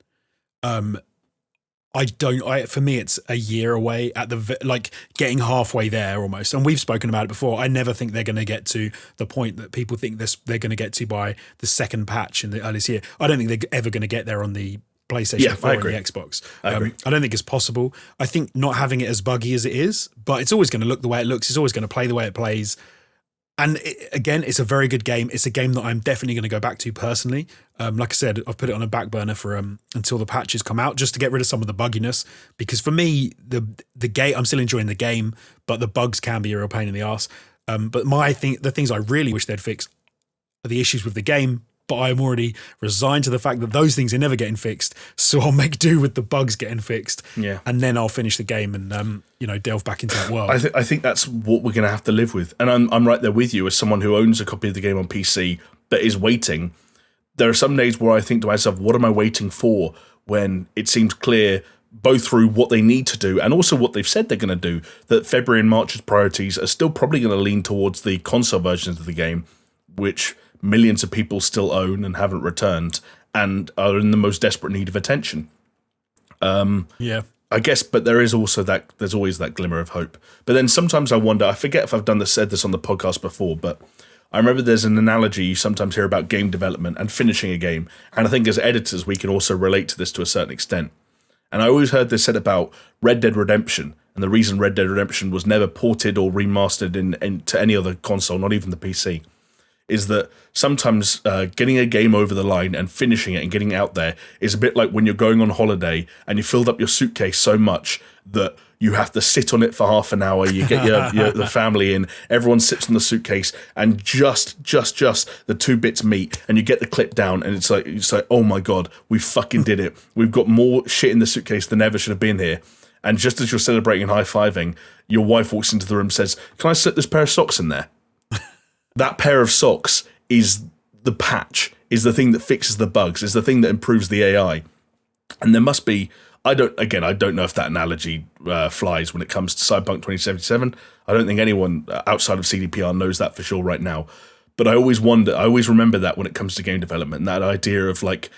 For me, it's a year away at getting halfway there almost. And we've spoken about it before. I never think they're going to get to the point that people think they're going to get to by the second patch in the earliest year. I don't think they're ever going to get there on the PlayStation 4 and the Xbox. I agree. I don't think it's possible. I think not having it as buggy as it is, but it's always going to look the way it looks. It's always going to play the way it plays. And again, it's a very good game. It's a game that I'm definitely going to go back to personally. Like I said, I've put it on a back burner for until the patches come out, just to get rid of some of the bugginess. Because for me, the game, I'm still enjoying the game, but the bugs can be a real pain in the ass. But the things I really wish they'd fix are the issues with the game. But I'm already resigned to the fact that those things are never getting fixed. So I'll make do with the bugs getting fixed. Yeah. And then I'll finish the game and delve back into that world. I think that's what we're going to have to live with. And I'm right there with you as someone who owns a copy of the game on PC but is waiting. There are some days where I think to myself, what am I waiting for, when it seems clear, both through what they need to do and also what they've said they're going to do, that February and March's priorities are still probably going to lean towards the console versions of the game, which millions of people still own and haven't returned and are in the most desperate need of attention. Yeah. I guess, but there's always that glimmer of hope. But then sometimes I wonder, I forget if I've said this on the podcast before, but I remember there's an analogy you sometimes hear about game development and finishing a game. And I think as editors, we can also relate to this to a certain extent. And I always heard this said about Red Dead Redemption. And the reason Red Dead Redemption was never ported or remastered into any other console, not even the PC, is that sometimes getting a game over the line and finishing it and getting it out there is a bit like when you're going on holiday and you filled up your suitcase so much that you have to sit on it for half an hour. You get the family in, everyone sits on the suitcase, and just the two bits meet, and you get the clip down, and it's like, oh my God, we fucking did it. We've got more shit in the suitcase than ever should have been here. And just as you're celebrating and high-fiving, your wife walks into the room and says, "Can I slip this pair of socks in there?" That pair of socks is the patch, is the thing that fixes the bugs, is the thing that improves the AI. And there must be, I don't know if that analogy flies when it comes to Cyberpunk 2077. I don't think anyone outside of CDPR knows that for sure right now. But I always remember that when it comes to game development, that idea of like,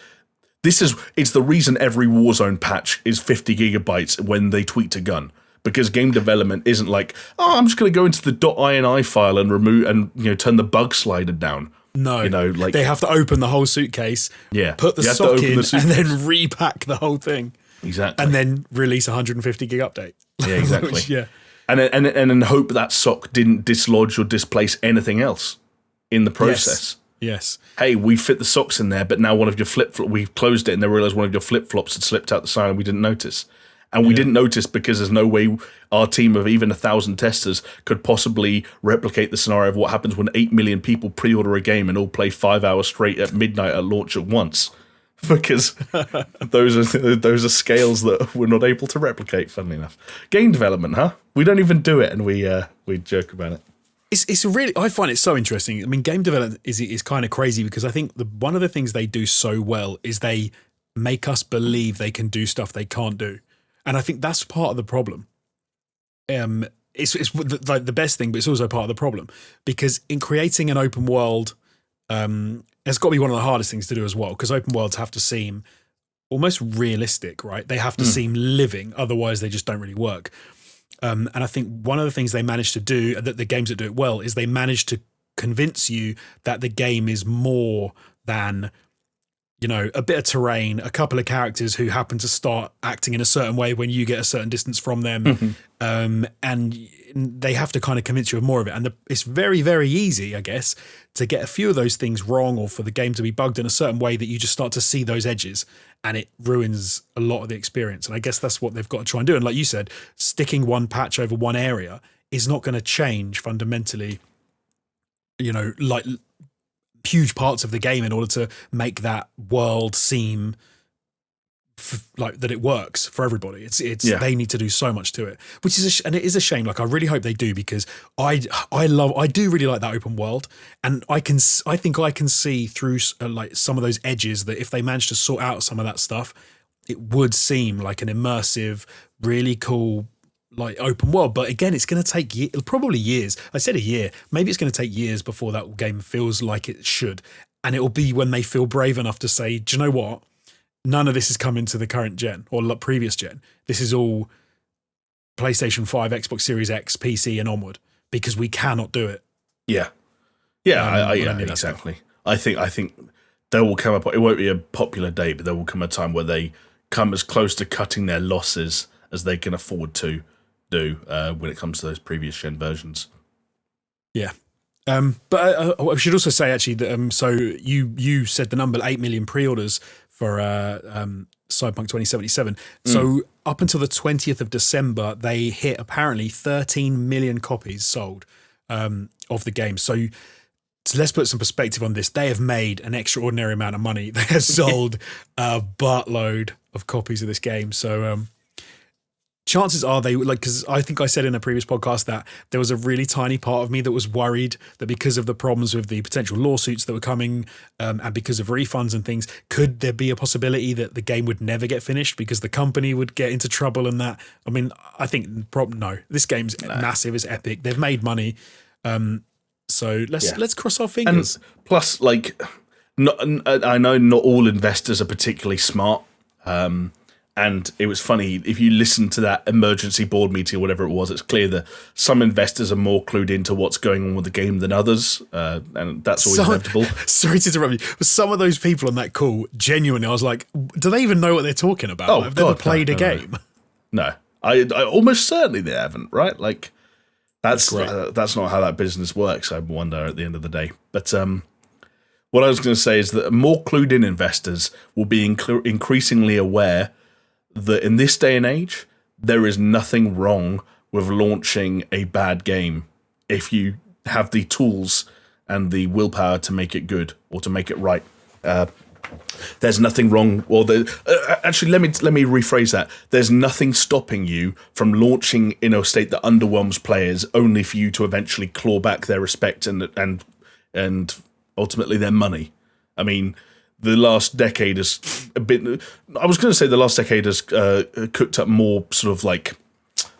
it's the reason every Warzone patch is 50 gigabytes when they tweak a gun. Because game development isn't like, oh, I'm just going to go into the .ini file and remove and turn the bug slider down. No, like they have to open the whole suitcase, put the sock in, and then repack the whole thing. Exactly, and then release a 150 gig update. Yeah, exactly. Which, yeah, and then hope that sock didn't dislodge or displace anything else in the process. Yes. Hey, we fit the socks in there, but now one of your we closed it and then realized one of your flip flops had slipped out the side and we didn't notice. And we didn't notice because there's no way our team of even 1,000 testers could possibly replicate the scenario of what happens when 8 million people pre-order a game and all play 5 hours straight at midnight at launch at once. Because those are scales that we're not able to replicate, funnily enough. Game development, huh? We don't even do it and we joke about it. It's really, I find it so interesting. I mean, game development is kind of crazy because I think one of the things they do so well is they make us believe they can do stuff they can't do. And I think that's part of the problem. It's like the best thing, but it's also part of the problem because in creating an open world, it's got to be one of the hardest things to do as well because open worlds have to seem almost realistic, right? They have to seem living, otherwise they just don't really work. And I think one of the things they manage to do, that the games that do it well, is they manage to convince you that the game is more than a bit of terrain, a couple of characters who happen to start acting in a certain way when you get a certain distance from them. And they have to kind of convince you of more of it. And it's very, very easy, I guess, to get a few of those things wrong or for the game to be bugged in a certain way that you just start to see those edges and it ruins a lot of the experience. And I guess that's what they've got to try and do. And like you said, sticking one patch over one area is not going to change fundamentally, like huge parts of the game in order to make that world seem like that it works for everybody. It's Yeah. they need to do so much to it, which is and it is a shame. Like I really hope they do, because I do really like that open world, and I think I can see through like some of those edges that if they manage to sort out some of that stuff, it would seem like an immersive, really cool like open world. But again, it's going to take probably years. I said a year. Maybe it's going to take years before that game feels like it should, and it will be when they feel brave enough to say, do you know what? None of this is coming to the current gen or previous gen. This is all PlayStation 5, Xbox Series X, PC, and onward, because we cannot do it. Yeah, exactly. I think there will come it won't be a popular date, but there will come a time where they come as close to cutting their losses as they can afford to do when it comes to those previous gen versions. Yeah. But I should also say actually that so you said the number 8 million pre-orders for Cyberpunk 2077. So up until the 20th of December, they hit apparently 13 million copies sold of the game. So let's put some perspective on this. They have made an extraordinary amount of money. They have sold a buttload of copies of this game. So chances are they like, because I think I said in a previous podcast that there was a really tiny part of me that was worried that because of the problems with the potential lawsuits that were coming and because of refunds and things, could there be a possibility that the game would never get finished because the company would get into trouble and that? I mean, I think no, this game's massive, it's epic. They've made money. So let's cross our fingers. And plus, like, I know not all investors are particularly smart. And it was funny, if you listen to that emergency board meeting or whatever it was, it's clear that some investors are more clued into what's going on with the game than others, and that's always inevitable. Sorry to interrupt you, but some of those people on that call, genuinely, I was like, do they even know what they're talking about? Oh, Have they ever played a game? No. I almost certainly they haven't, right? Like, that's not how that business works, I wonder, at the end of the day. But what I was going to say is that more clued in investors will be increasingly aware that in this day and age, there is nothing wrong with launching a bad game if you have the tools and the willpower to make it good or to make it right. There's nothing wrong. Well, actually, let me rephrase that. There's nothing stopping you from launching in a state that underwhelms players, only for you to eventually claw back their respect and ultimately their money. I mean, the last decade has cooked up more sort of like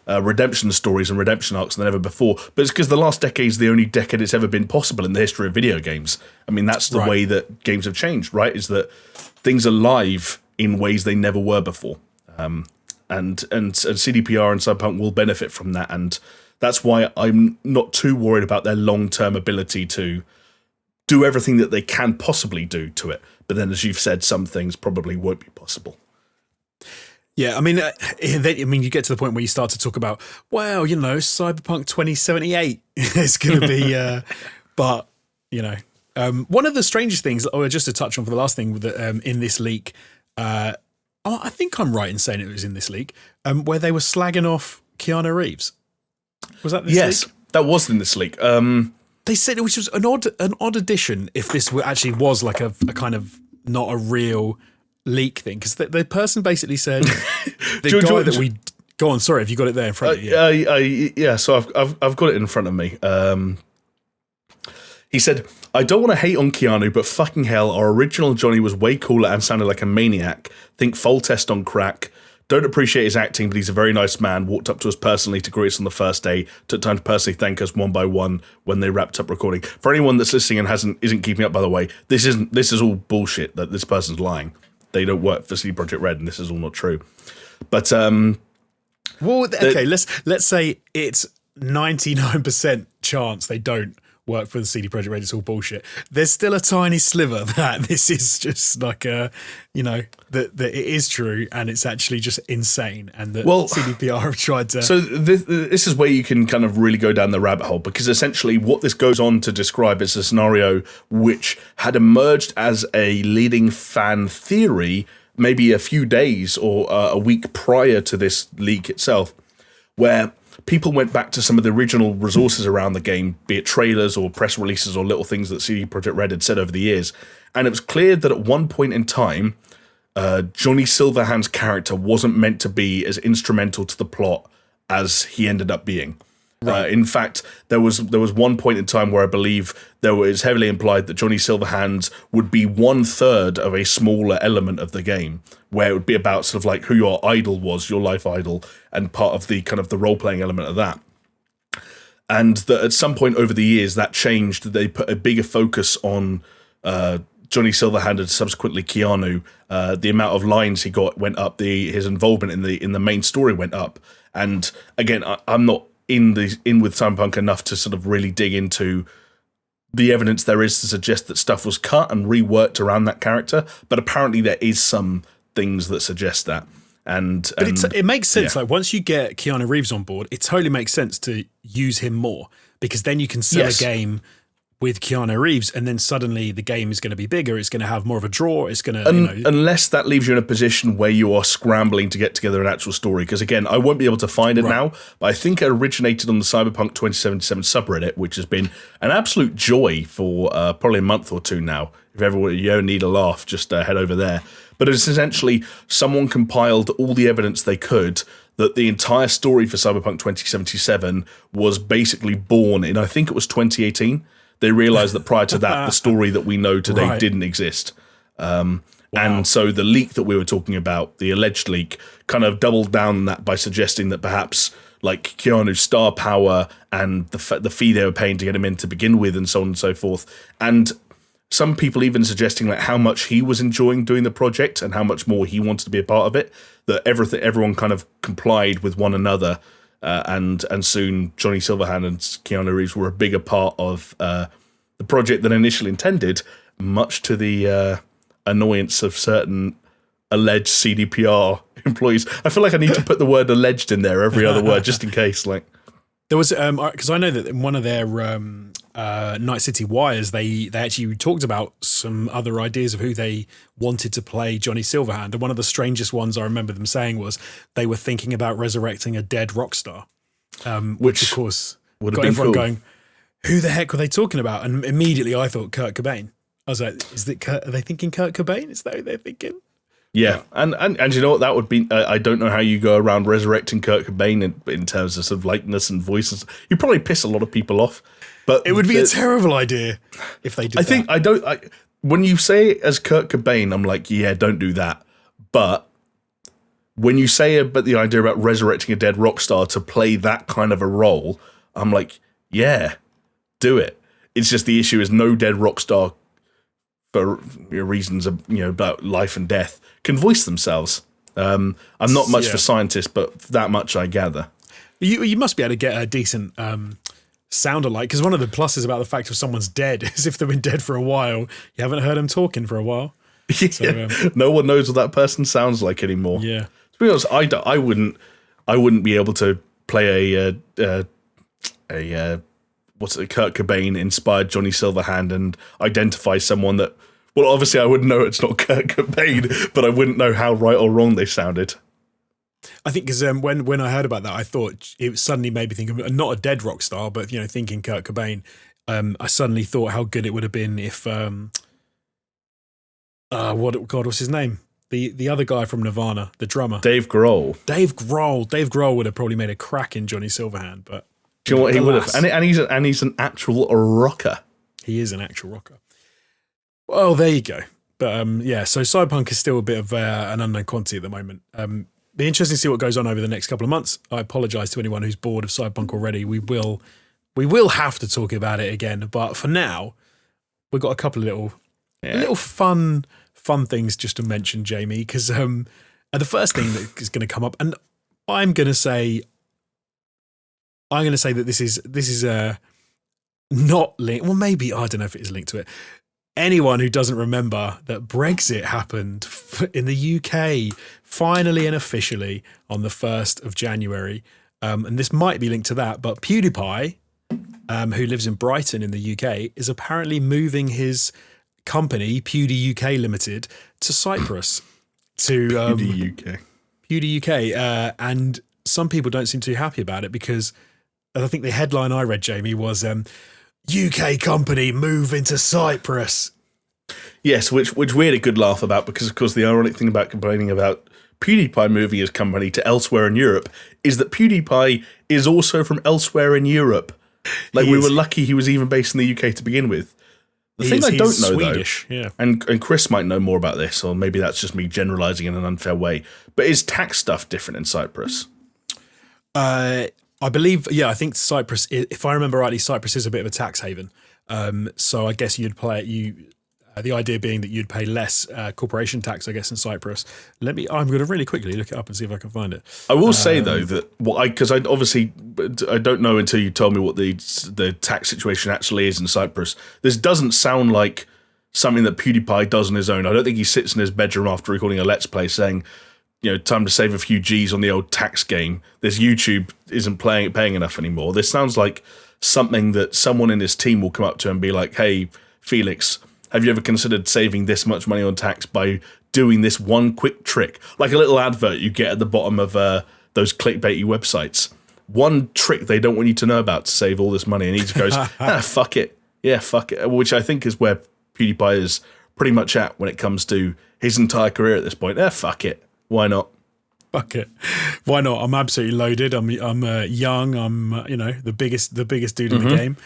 redemption stories and redemption arcs than ever before. But it's because the last decade is the only decade it's ever been possible in the history of video games. I mean, that's the way that games have changed, right? Is that things are live in ways they never were before. And CDPR and Cyberpunk will benefit from that. And that's why I'm not too worried about their long-term ability to do everything that they can possibly do to it. But then, as you've said, some things probably won't be possible. Yeah, I mean, you get to the point where you start to talk about, well, Cyberpunk 2078 is going to be, but one of the strangest things, or just to touch on for the last thing, that in this leak, I think I'm right in saying it was in this leak, where they were slagging off Keanu Reeves. Was that this leak? Yes, that was in this leak. They said, which was an odd addition if this actually was like a kind of not a real leak thing, because the person basically said go on. Sorry, have you got it there in front of you? Yeah. So I've got it in front of me. He said, "I don't want to hate on Keanu, but fucking hell, our original Johnny was way cooler and sounded like a maniac. Think Full Test on crack. Don't appreciate his acting, but he's a very nice man. Walked up to us personally to greet us on the first day. Took time to personally thank us one by one when they wrapped up recording." For anyone that's listening and isn't keeping up, by the way, this is all bullshit. That this person's lying. They don't work for CD Projekt Red, and this is all not true. But let's say it's 99% chance they don't work for the CD Projekt Red. It's all bullshit. There's still a tiny sliver that this is just like that it is true and it's actually just insane, and that CDPR have tried to. So this is where you can kind of really go down the rabbit hole, because essentially what this goes on to describe is a scenario which had emerged as a leading fan theory maybe a few days or a week prior to this leak itself, where people went back to some of the original resources around the game, be it trailers or press releases or little things that CD Projekt Red had said over the years. And it was clear that at one point in time, Johnny Silverhand's character wasn't meant to be as instrumental to the plot as he ended up being. Right. In fact, there was one point in time where I believe there was heavily implied that Johnny Silverhand would be 1/3 of a smaller element of the game, where it would be about sort of like who your idol was, your life idol, and part of the kind of the role-playing element of that. And that at some point over the years that changed. They put a bigger focus on Johnny Silverhand and subsequently Keanu. The amount of lines he got went up. His involvement in the main story went up. And again, I'm not in with Cyberpunk enough to sort of really dig into the evidence there is to suggest that stuff was cut and reworked around that character, but apparently there is some things that suggest that. But it makes sense. Like once you get Keanu Reeves on board, it totally makes sense to use him more, because then you can sell a game with Keanu Reeves, and then suddenly the game is going to be bigger. It's going to have more of a draw. It's going to, unless that leaves you in a position where you are scrambling to get together an actual story. Because again, I won't be able to find it now, but I think it originated on the Cyberpunk 2077 subreddit, which has been an absolute joy for probably a month or two now. If you need a laugh, just head over there. But it's essentially someone compiled all the evidence they could that the entire story for Cyberpunk 2077 was basically born in, I think it was 2018. They realized that prior to that, the story that we know today didn't exist. And so the leak that we were talking about, the alleged leak, kind of doubled down on that by suggesting that perhaps like Keanu's star power and the fee they were paying to get him in to begin with and so on and so forth. And some people even suggesting like how much he was enjoying doing the project and how much more he wanted to be a part of it, that everyone kind of complied with one another. And soon Johnny Silverhand and Keanu Reeves were a bigger part of the project than initially intended, much to the annoyance of certain alleged CDPR employees. I feel like I need to put the word alleged in there, every other word, just in case. Like there was, because I know that in one of their Night City Wires, they actually talked about some other ideas of who they wanted to play Johnny Silverhand. And one of the strangest ones I remember them saying was they were thinking about resurrecting a dead rock star, which of course would got have been everyone cool. going, who the heck were they talking about? And immediately I thought Kurt Cobain. I was like, are they thinking Kurt Cobain? Is that who they're thinking? Yeah, and you know what, that would be, I don't know how you go around resurrecting Kurt Cobain in terms of sort of likeness and voices. You'd probably piss a lot of people off. But it would be a terrible idea if they did that. When you say it as Kurt Cobain, I'm like, yeah, don't do that. But when you say about the idea about resurrecting a dead rock star to play that kind of a role, I'm like, yeah, do it. It's just the issue is no dead rock star for reasons of, about life and death can voice themselves. I'm not much for scientists, but that much I gather. You must be able to get a decent sound alike, because one of the pluses about the fact if someone's dead is if they've been dead for a while, you haven't heard them talking for a while. So, no one knows what that person sounds like anymore. Yeah. To be honest, I wouldn't be able to play a Kurt Cobain inspired Johnny Silverhand and identify someone that. Well, obviously I would know it's not Kurt Cobain, but I wouldn't know how right or wrong they sounded. I think because when I heard about that, I thought it suddenly made me think of not a dead rock star, but thinking Kurt Cobain. I suddenly thought how good it would have been if what's his name? The other guy from Nirvana, the drummer, Dave Grohl. Dave Grohl would have probably made a crack in Johnny Silverhand, but do you know what he would have? And he's an actual rocker. He is an actual rocker. Well, there you go. But so Cyberpunk is still a bit of an unknown quantity at the moment. Be interesting to see what goes on over the next couple of months. I apologise to anyone who's bored of Cyberpunk already. We will have to talk about it again, but for now, we've got a couple of little fun things just to mention, Jamie. Because the first thing that is going to come up, and I'm going to say that this is not linked. Well, maybe I don't know if it is linked to it. Anyone who doesn't remember that Brexit happened in the UK finally and officially on the 1st of January, and this might be linked to that, but PewDiePie, who lives in Brighton in the UK, is apparently moving his company, PewDie UK Limited, to Cyprus. PewDie UK. And some people don't seem too happy about it because I think the headline I read, Jamie, was UK company move into Cyprus. Yes, which we had a good laugh about because, of course, the ironic thing about complaining about PewDiePie moving his company to elsewhere in Europe is that PewDiePie is also from elsewhere in Europe. Like, we were lucky he was even based in the UK to begin with. The thing I don't know, Swedish, though, yeah. and Chris might know more about this, or maybe that's just me generalising in an unfair way, but is tax stuff different in Cyprus? I believe, I think Cyprus, if I remember rightly, Cyprus is a bit of a tax haven. So I guess the idea being that you'd pay less corporation tax, I guess, in Cyprus. I'm going to really quickly look it up and see if I can find it. I will say, though, that because I don't know until you told me what the tax situation actually is in Cyprus. This doesn't sound like something that PewDiePie does on his own. I don't think he sits in his bedroom after recording a Let's Play saying, time to save a few G's on the old tax game. This YouTube isn't paying enough anymore. This sounds like something that someone in his team will come up to and be like, hey, Felix, have you ever considered saving this much money on tax by doing this one quick trick? Like a little advert you get at the bottom of those clickbaity websites. One trick they don't want you to know about to save all this money. And he just goes, fuck it. Yeah, fuck it. Which I think is where PewDiePie is pretty much at when it comes to his entire career at this point. Fuck it. Why not? Fuck it. Why not? I'm absolutely loaded. I'm young. I'm the biggest dude in the game.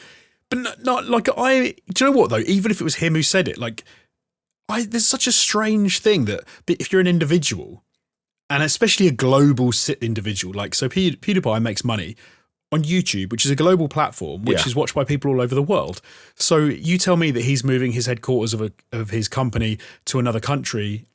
But not like do you know what though? Even if it was him who said it, there's such a strange thing that if you're an individual, and especially a global individual, so PewDiePie makes money on YouTube, which is a global platform, which is watched by people all over the world. So you tell me that he's moving his headquarters of his company to another country.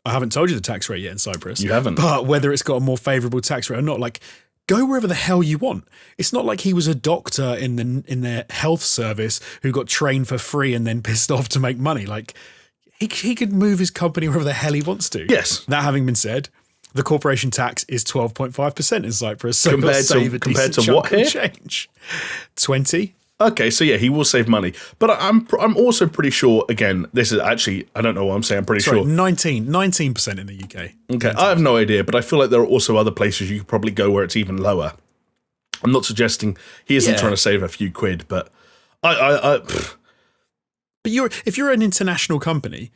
I haven't told you the tax rate yet in Cyprus. You haven't. But whether it's got a more favourable tax rate or not, go wherever the hell you want. It's not like he was a doctor in their health service who got trained for free and then pissed off to make money. He could move his company wherever the hell he wants to. Yes. That having been said, the corporation tax is 12.5% in Cyprus. So compared to what here? Change. 20. Okay, so yeah, he will save money. But I'm also pretty sure, again, this is actually, I don't know what I'm saying, I'm pretty sure. 19% in the UK. Okay, 19. I have no idea, but I feel like there are also other places you could probably go where it's even lower. I'm not suggesting he isn't trying to save a few quid, but But if you're an international company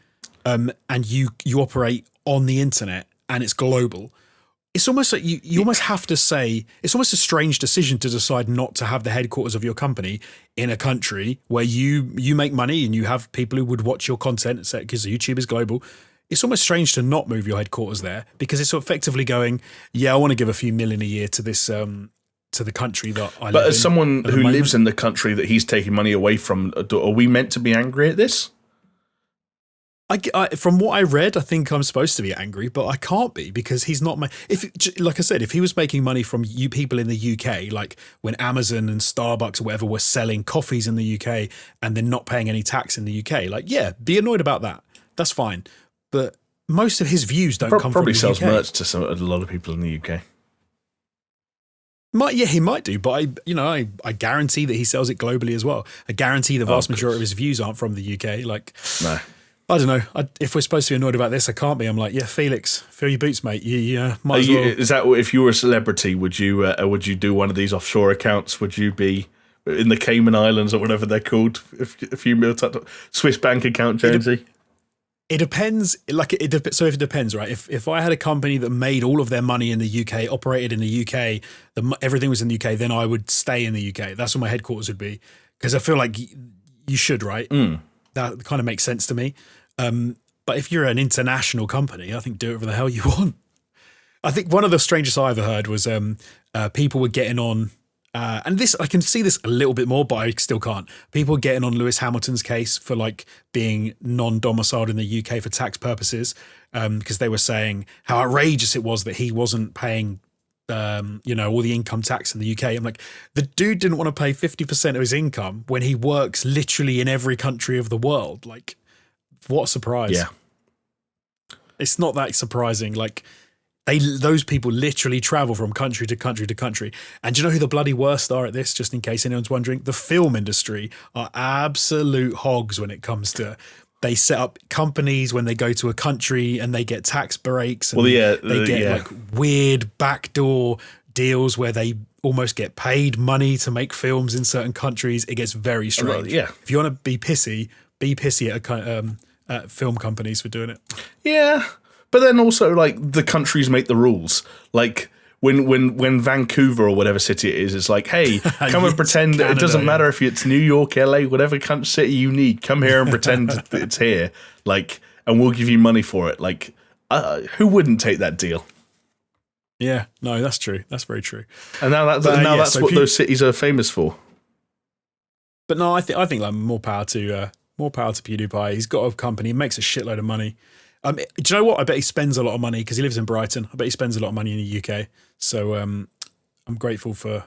and you operate on the internet and it's global, it's almost like you almost have to say, it's almost a strange decision to decide not to have the headquarters of your company in a country where you make money and you have people who would watch your content, because YouTube is global. It's almost strange to not move your headquarters there because it's effectively going, I want to give a few million a year to this, to the country that I live in. But as someone who lives in the country that he's taking money away from, are we meant to be angry at this? From what I read, I think I'm supposed to be angry, but I can't be because he's not like I said, if he was making money from you people in the UK, like when Amazon and Starbucks or whatever were selling coffees in the UK and then not paying any tax in the UK, be annoyed about that. That's fine. But most of his views don't come from the UK. Probably sells merch to a lot of people in the UK. He might do, but I guarantee that he sells it globally as well. I guarantee the vast majority of his views aren't from the UK. No. I don't know. If we're supposed to be annoyed about this, I can't be. I'm like, Felix, fill your boots, mate. You might as well. Is that if you were a celebrity, would you do one of these offshore accounts? Would you be in the Cayman Islands or whatever they're called? If you Swiss bank account, Jonesy. It depends. So if it depends, right? If I had a company that made all of their money in the UK, operated in the UK, everything was in the UK, then I would stay in the UK. That's where my headquarters would be, because I feel like you should, right? That kind of makes sense to me. But if you're an international company, I think do whatever the hell you want. I think one of the strangest I ever heard was people were getting on, and this I can see this a little bit more, but I still can't. People were getting on Lewis Hamilton's case for being non-domiciled in the UK for tax purposes, because they were saying how outrageous it was that he wasn't paying all the income tax in the UK. I'm like, the dude didn't want to pay 50% of his income when he works literally in every country of the world. What a surprise. Yeah. It's not that surprising. Those people literally travel from country to country to country. And do you know who the bloody worst are at this, just in case anyone's wondering? The film industry are absolute hogs when it comes to, they set up companies when they go to a country and they get tax breaks. And they get weird backdoor deals where they almost get paid money to make films in certain countries. It gets very strange. Yeah. If you want to be pissy at film companies for doing it. Yeah, but then also like the countries make the rules. Like when Vancouver or whatever city it is, it's like, hey, come and pretend. Canada, it doesn't matter if it's New York, LA, whatever city you need. Come here and pretend that it's here. Like, and we'll give you money for it. Like, who wouldn't take that deal? Yeah, no, that's true. That's very true. And now that's what those cities are famous for. But no, I think like more power to PewDiePie. He's got a company, he makes a shitload of money. Do you know what? I bet he spends a lot of money because he lives in Brighton. I bet he spends a lot of money in the UK. So I'm grateful for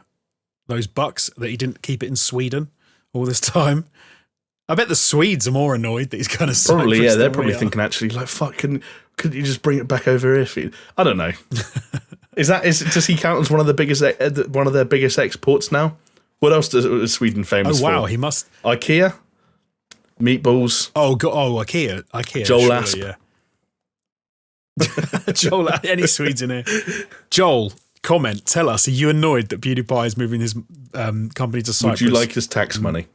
those bucks that he didn't keep it in Sweden all this time. I bet the Swedes are more annoyed that he's kind of probably, yeah. They're probably thinking actually like, fuck, couldn't you just bring it back over here? I don't know. Does he count as one of their biggest exports now? What else is Sweden famous for? Oh wow, he must. IKEA, meatballs. IKEA. Joel Asp. Yeah. Joel, any Swedes in here? Joel, comment. Tell us. Are you annoyed that PewDiePie is moving his company to Cyprus? Would you like his tax money?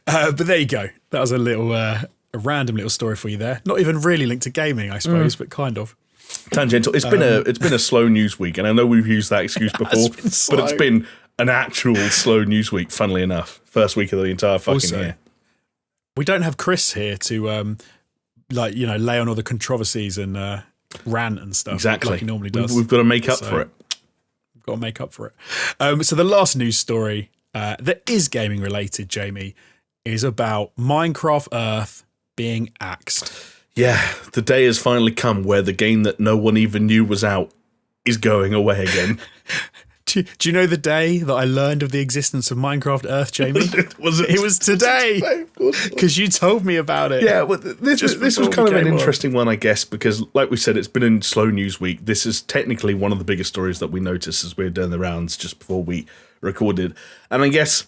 But there you go. That was a random little story for you there. Not even really linked to gaming, I suppose, but kind of. Tangential. It's been a slow news week, and I know we've used that excuse before, but it's been an actual slow news week. Funnily enough, first week of the entire fucking year. We don't have Chris here to lay on all the controversies and rant and stuff. Exactly, like he normally does. We've got to make up for it. We've got to make up for it. So the last news story that is gaming related, Jamie, is about Minecraft Earth being axed. Yeah, the day has finally come where the game that no one even knew was out is going away again. Do you know the day that I learned of the existence of Minecraft Earth, Jamie? It was today. Because you told me about it. Yeah, well, this was kind of an interesting one, I guess, because like we said, it's been in slow news week. This is technically one of the biggest stories that we noticed as we were doing the rounds just before we recorded. And I guess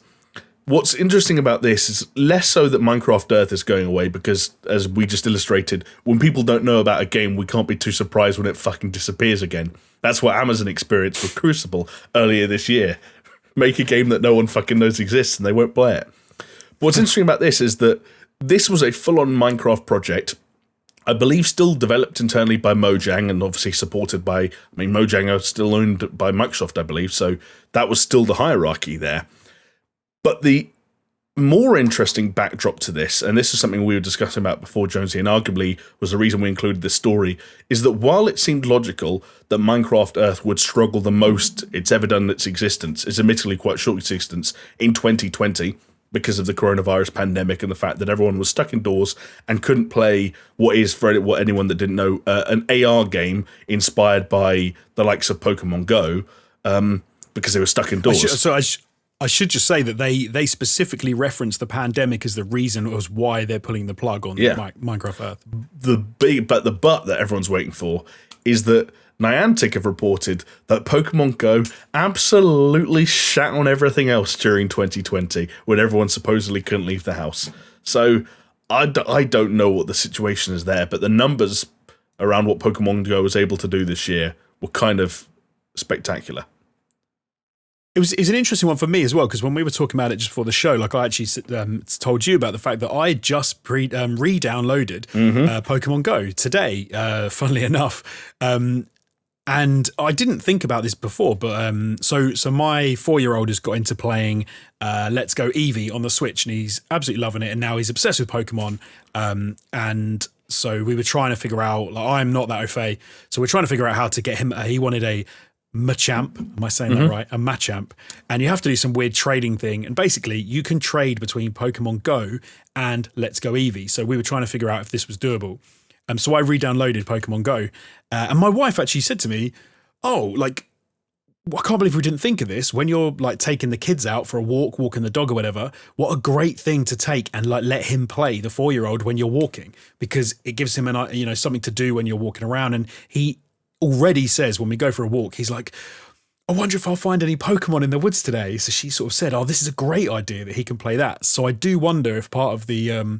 what's interesting about this is less so that Minecraft Earth is going away, because as we just illustrated, when people don't know about a game, we can't be too surprised when it fucking disappears again. That's what Amazon experienced with Crucible earlier this year. Make a game that no one fucking knows exists and they won't play it. But what's interesting about this is that this was a full-on Minecraft project, I believe still developed internally by Mojang and obviously supported by, Mojang are still owned by Microsoft, I believe, so that was still the hierarchy there. But the more interesting backdrop to this, and this is something we were discussing about before, Jonesy, and arguably was the reason we included this story, is that while it seemed logical that Minecraft Earth would struggle the most it's ever done in its existence, its admittedly quite short existence, in 2020, because of the coronavirus pandemic and the fact that everyone was stuck indoors and couldn't play what anyone that didn't know, an AR game inspired by the likes of Pokemon Go, because they were stuck indoors. I should just say that they specifically referenced the pandemic as the reason as why they're pulling the plug on Minecraft Earth. The but that everyone's waiting for is that Niantic have reported that Pokemon Go absolutely shat on everything else during 2020 when everyone supposedly couldn't leave the house. So I don't know what the situation is there, but the numbers around what Pokemon Go was able to do this year were kind of spectacular. It was an interesting one for me as well, because when we were talking about it just before the show, like I actually told you about the fact that I just re-downloaded Pokemon Go today, funnily enough. And I didn't think about this before, but so my 4-year-old has got into playing Let's Go Eevee on the Switch, and he's absolutely loving it, and now he's obsessed with Pokemon. And so we were trying to figure out, like, I'm not that au fait, so we're trying to figure out how to get him, he wanted a Machamp, am I saying that right? A Machamp. And you have to do some weird trading thing. And basically, you can trade between Pokemon Go and Let's Go Eevee. So we were trying to figure out if this was doable. So I re-downloaded Pokemon Go. And my wife actually said to me, I can't believe we didn't think of this. When you're like taking the kids out for a walk, walking the dog or whatever, what a great thing to take and like let him play, the 4-year-old, when you're walking, because it gives him something to do when you're walking around. And he already says when we go for a walk, he's like, I wonder if I'll find any Pokemon in the woods today. So she sort of said, this is a great idea that he can play that. So I do wonder if part of the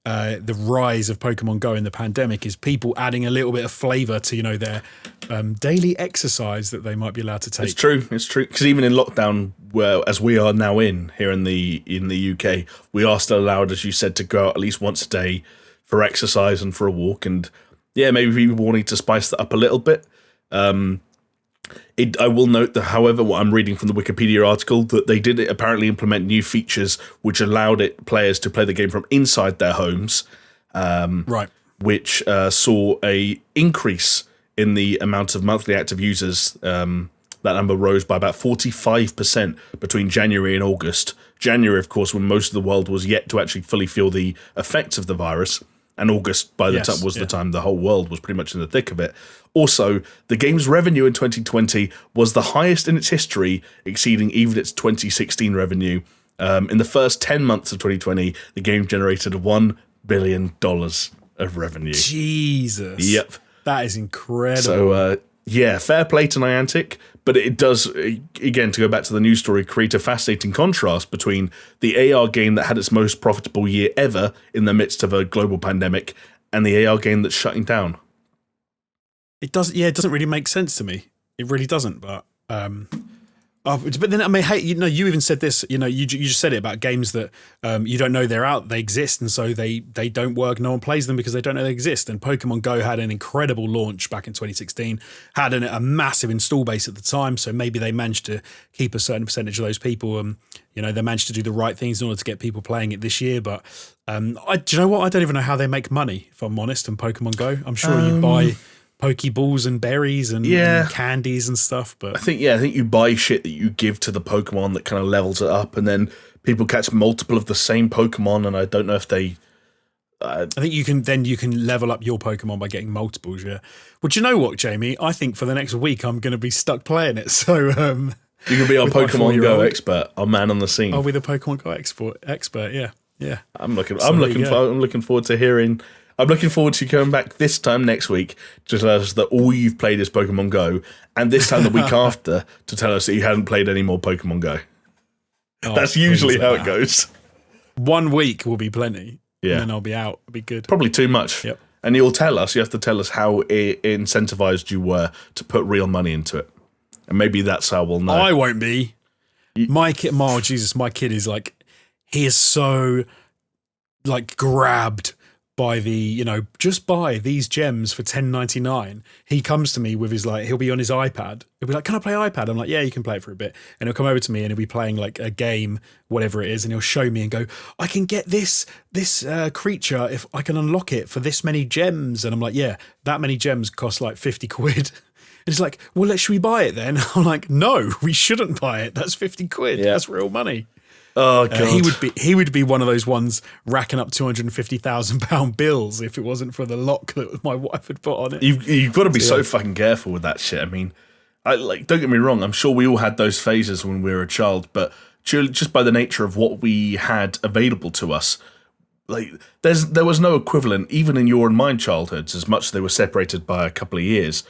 rise of Pokemon Go in the pandemic is people adding a little bit of flavour to, their daily exercise that they might be allowed to take. It's true. Because even in lockdown, as we are now here in the UK, we are still allowed, as you said, to go out at least once a day for exercise and for a walk. And yeah, maybe people wanting to spice that up a little bit. I will note that, however, what I'm reading from the Wikipedia article, that they did apparently implement new features which allowed players to play the game from inside their homes, Right. which saw a increase in the amount of monthly active users. That number rose by about 45% between January and August. January, of course, when most of the world was yet to actually fully feel the effects of the virus, and August by the time was the time the whole world was pretty much in the thick of it. Also, the game's revenue in 2020 was the highest in its history, exceeding even its 2016 revenue. In the first 10 months of 2020, the game generated $1 billion of revenue. Jesus. Yep. That is incredible. So, yeah, fair play to Niantic, but it does, again, to go back to the news story, create a fascinating contrast between the AR game that had its most profitable year ever in the midst of a global pandemic and the AR game that's shutting down. It doesn't really make sense to me. It really doesn't, but but then, I mean, hey, you even said this, you just said it about games that you don't know they exist, and so they don't work. No one plays them because they don't know they exist. And Pokemon Go had an incredible launch back in 2016, had a massive install base at the time, so maybe they managed to keep a certain percentage of those people. They managed to do the right things in order to get people playing it this year. But do you know what? I don't even know how they make money, if I'm honest, in Pokemon Go. I'm sure you buy Pokeballs and berries and candies and stuff, but I think you buy shit that you give to the Pokemon that kind of levels it up, and then people catch multiple of the same Pokemon, and I don't know if they I think you can level up your Pokemon by getting multiples, yeah. Well, do you know what, Jamie? I think for the next week I'm going to be stuck playing it, so you can be our Pokemon Go expert, our man on the scene. I'll be the Pokemon Go expert, yeah. I'm looking forward to hearing. I'm looking forward to you coming back this time next week to tell us that all you've played is Pokemon Go, and this time the week after to tell us that you hadn't played any more Pokemon Go. That's usually how it goes. 1 week will be plenty, and then I'll be out. It'll be good. Probably too much. Yep. And you have to tell us how incentivized you were to put real money into it. And maybe that's how we'll know. I won't be. My kid is like, he is so like grabbed by the, just buy these gems for $10.99. He comes to me with his he'll be on his iPad. He'll be like, can I play iPad? I'm like, yeah, you can play it for a bit. And he'll come over to me and he'll be playing like a game, whatever it is, and he'll show me and go, I can get this creature if I can unlock it for this many gems. And I'm like, yeah, that many gems cost like 50 quid. And he's like, well, should we buy it then? I'm like, no, we shouldn't buy it. That's 50 quid. Yeah. That's real money. Oh God! He would be one of those ones racking up £250,000 bills if it wasn't for the lock that my wife had put on it. You've got to be so fucking careful with that shit. I mean, don't get me wrong. I'm sure we all had those phases when we were a child, but just by the nature of what we had available to us, there was no equivalent, even in your and mine childhoods, as much as they were separated by a couple of years.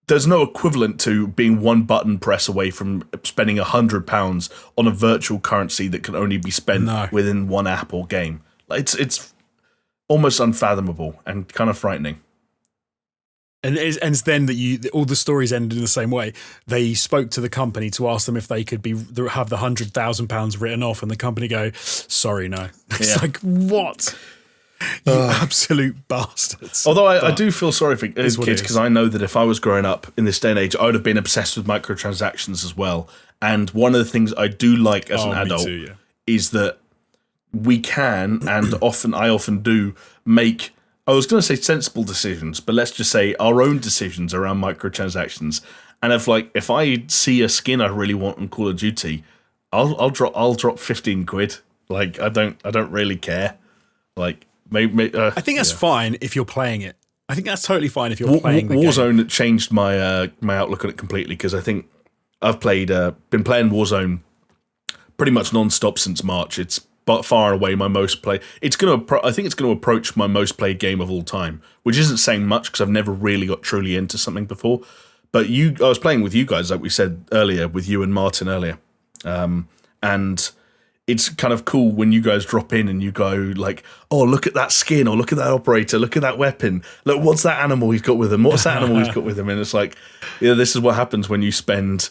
There's no equivalent to being one button press away from spending £100 on a virtual currency that can only be spent within one app or game. It's almost unfathomable and kind of frightening. And it's then that all the stories ended in the same way. They spoke to the company to ask them if they could have the £100,000 written off, and the company go, sorry, no. It's like, what? You absolute bastards. Although I do feel sorry for kids, because I know that if I was growing up in this day and age, I would have been obsessed with microtransactions as well. And one of the things I do like as an adult is that we can, and I often do, make, I was going to say sensible decisions, but let's just say our own decisions around microtransactions. And if I see a skin I really want on Call of Duty, I'll drop 15 quid. I don't really care. Maybe, I think that's fine if you're playing it. I think that's totally fine if you're playing the Warzone game. Changed my my outlook on it completely, because I think I've been playing Warzone pretty much non-stop since March. It's far and away my most played. I think it's going to approach my most played game of all time, which isn't saying much because I've never really got truly into something before. But I was playing with you guys, like we said earlier, with you and Martin earlier, and it's kind of cool when you guys drop in and you go like, oh, look at that skin, or look at that operator, look at that weapon, look, what's that animal he's got with him, what's that animal he's got with him? And it's like, this is what happens when you spend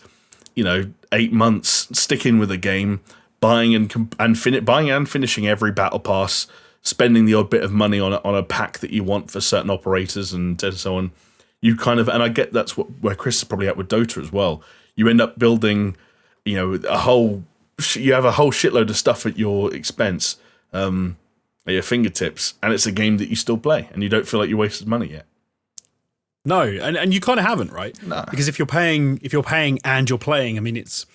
8 months sticking with a game, buying and finishing every battle pass, spending the odd bit of money on a pack that you want for certain operators and so on. You kind of, and I get that's where Chris is probably at with Dota as well. You end up building, you have a whole shitload of stuff at your expense, at your fingertips, and it's a game that you still play, and you don't feel like you wasted money yet. No, and you kind of haven't, right? No. Because if you're paying and you're playing, I mean, it's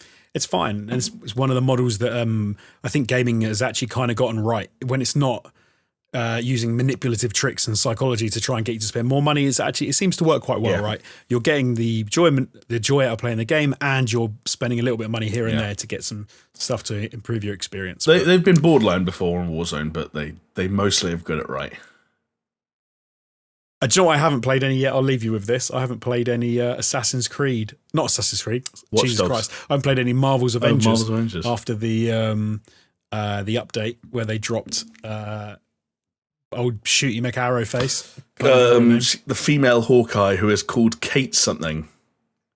fine. And it's one of the models that I think gaming has actually kind of gotten right. When it's not using manipulative tricks and psychology to try and get you to spend more money, it seems to work quite well, right? You're getting the joy out of playing the game, and you're spending a little bit of money here and there to get some stuff to improve your experience. They've been borderline before in Warzone, but they mostly have got it right. Do you know what? I haven't played any yet. I'll leave you with this. I haven't played any Assassin's Creed. Not Assassin's Creed. Watch Jesus Dogs. Christ. I haven't played any Marvel's Avengers, Marvel's Avengers. after the update where they dropped old Shooty McArrow face. The female Hawkeye who is called Kate something.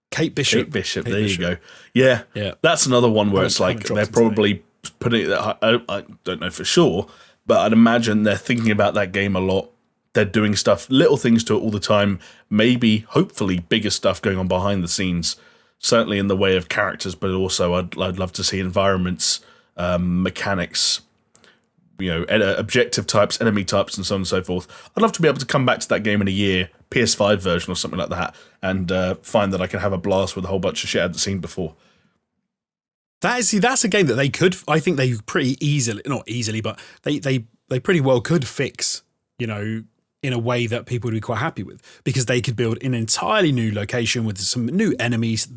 Kate Bishop. Kate Bishop. There you go. Yeah. That's another one where it's like they're probably putting it. I don't know for sure, but I'd imagine they're thinking about that game a lot. They're doing stuff, little things to it all the time, maybe, hopefully, bigger stuff going on behind the scenes, certainly in the way of characters, but also I'd love to see environments, mechanics, objective types, enemy types, and so on and so forth. I'd love to be able to come back to that game in a year, PS5 version or something like that, and find that I can have a blast with a whole bunch of shit I hadn't seen before. That's a game that they could, I think they pretty easily, not easily, but they pretty well could fix, in a way that people would be quite happy with, because they could build an entirely new location with some new enemies,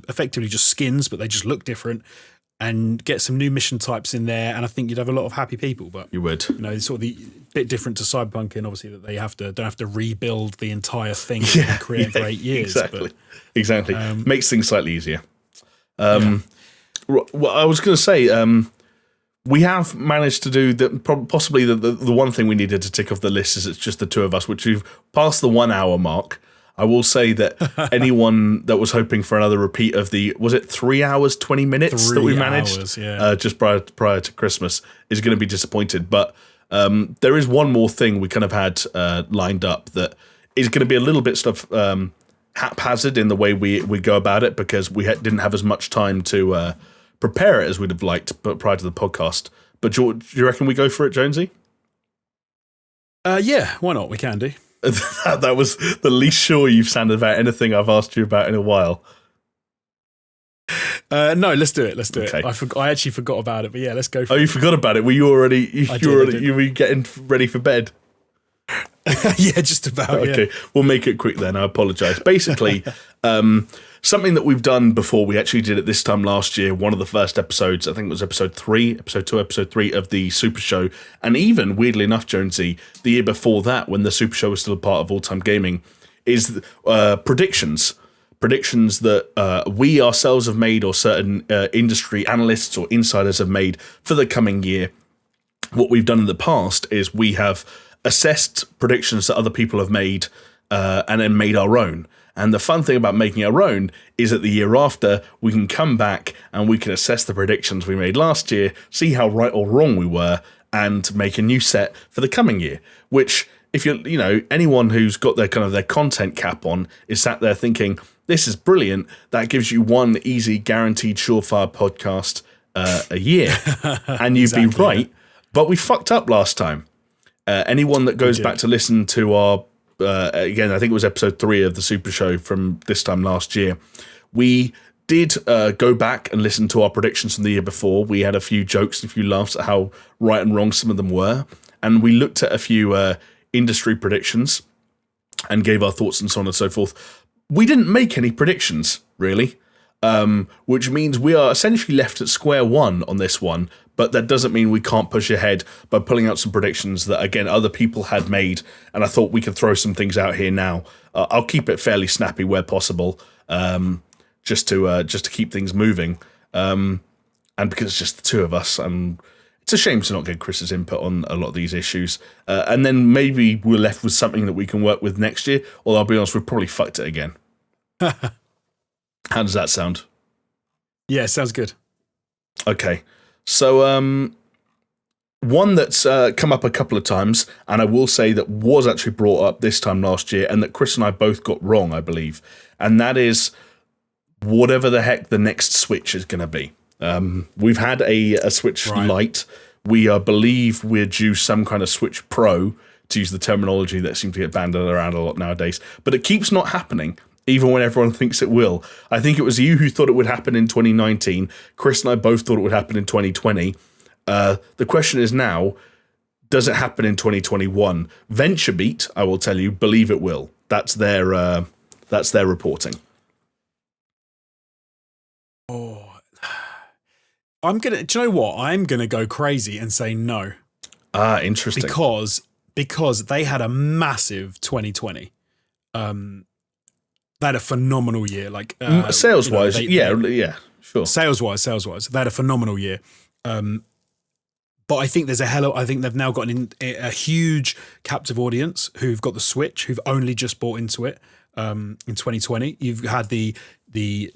effectively just skins, but they just look different, and get some new mission types in there. And I think you'd have a lot of happy people. But you would, it's sort of the bit different to Cyberpunk, and obviously that they don't have to rebuild the entire thing and create for 8 years. Exactly. Makes things slightly easier. Well, I was going to say, we have managed to do possibly the one thing we needed to tick off the list is it's just the two of us, which we've passed the 1 hour mark. I will say that anyone that was hoping for another repeat of was it 3 hours, 20 minutes that we managed just prior to Christmas is going to be disappointed. But there is one more thing we kind of had lined up that is going to be a little bit sort of haphazard in the way we go about it, because we didn't have as much time to prepare it as we'd have liked, but prior to the podcast. But do you reckon we go for it, Jonesy? Yeah, why not? We can do. That was the least sure you've sounded about anything I've asked you about in a while. No, let's do it. Let's do Okay. it. I actually forgot about it, but yeah, let's go for it. Oh, you forgot about it? Were you already? You were getting ready for bed? Yeah, just about. Okay, we'll make it quick then. I apologise. Basically, something that we've done before, we actually did it this time last year. One of the first episodes, I think it was episode 3 of the SuperShow, and even weirdly enough, Jonesy, the year before that, when the SuperShow was still a part of All Time Gaming, is predictions that we ourselves have made, or certain industry analysts or insiders have made for the coming year. What we've done in the past is we have assessed predictions that other people have made and then made our own. And the fun thing about making our own is that the year after, we can come back and we can assess the predictions we made last year, see how right or wrong we were, and make a new set for the coming year. Which, if anyone who's got their content cap on is sat there thinking, this is brilliant, that gives you one easy, guaranteed, surefire podcast a year. And you'd be right, but we fucked up last time. Anyone that goes back to listen to our again, I think it was episode 3 of the Super Show from this time last year, we did go back and listen to our predictions from the year before. We had a few jokes and a few laughs at how right and wrong some of them were, and we looked at a few industry predictions and gave our thoughts and so on and so forth. We didn't make any predictions, really, which means we are essentially left at square one on this one. But that doesn't mean we can't push ahead by pulling out some predictions that, again, other people had made. And I thought we could throw some things out here now. I'll keep it fairly snappy where possible, just to keep things moving. And because it's just the two of us, and it's a shame to not get Chris's input on a lot of these issues. And then maybe we're left with something that we can work with next year. Although I'll be honest, we've probably fucked it again. How does that sound? Yeah, sounds good. Okay. So, one that's come up a couple of times, and I will say that was actually brought up this time last year, and that Chris and I both got wrong, I believe, and that is whatever the heck the next Switch is going to be. We've had a Switch Lite. We believe we're due some kind of Switch Pro, to use the terminology that seems to get banded around a lot nowadays, but it keeps not happening, even when everyone thinks it will. I think it was you who thought it would happen in 2019. Chris and I both thought it would happen in 2020. The question is now, does it happen in 2021? VentureBeat, I will tell you, believe it will. That's their reporting. Oh, do you know what? I'm gonna go crazy and say no. Interesting. Because they had a massive 2020. They had a phenomenal year. Like sales wise, yeah, sure. Sales wise, they had a phenomenal year. But I think I think they've now got a huge captive audience who've got the Switch, who've only just bought into it in 2020. You've had the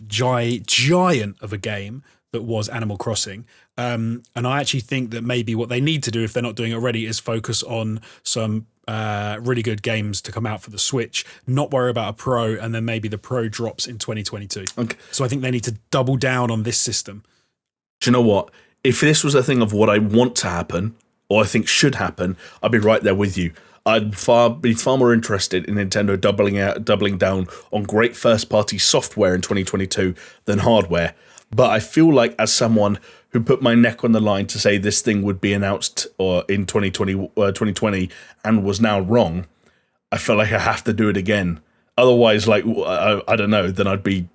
giant of a game that was Animal Crossing. And I actually think that maybe what they need to do, if they're not doing it already, is focus on some really good games to come out for the Switch, not worry about a Pro, and then maybe the Pro drops in 2022. Okay. So I think they need to double down on this system. Do you know what? If this was a thing of what I want to happen, or I think should happen, I'd be right there with you. I'd be far more interested in Nintendo doubling down on great first-party software in 2022 than hardware. But I feel like, as someone who put my neck on the line to say this thing would be announced in 2020 and was now wrong, I feel like I have to do it again. Otherwise, like, I don't know, then I'd be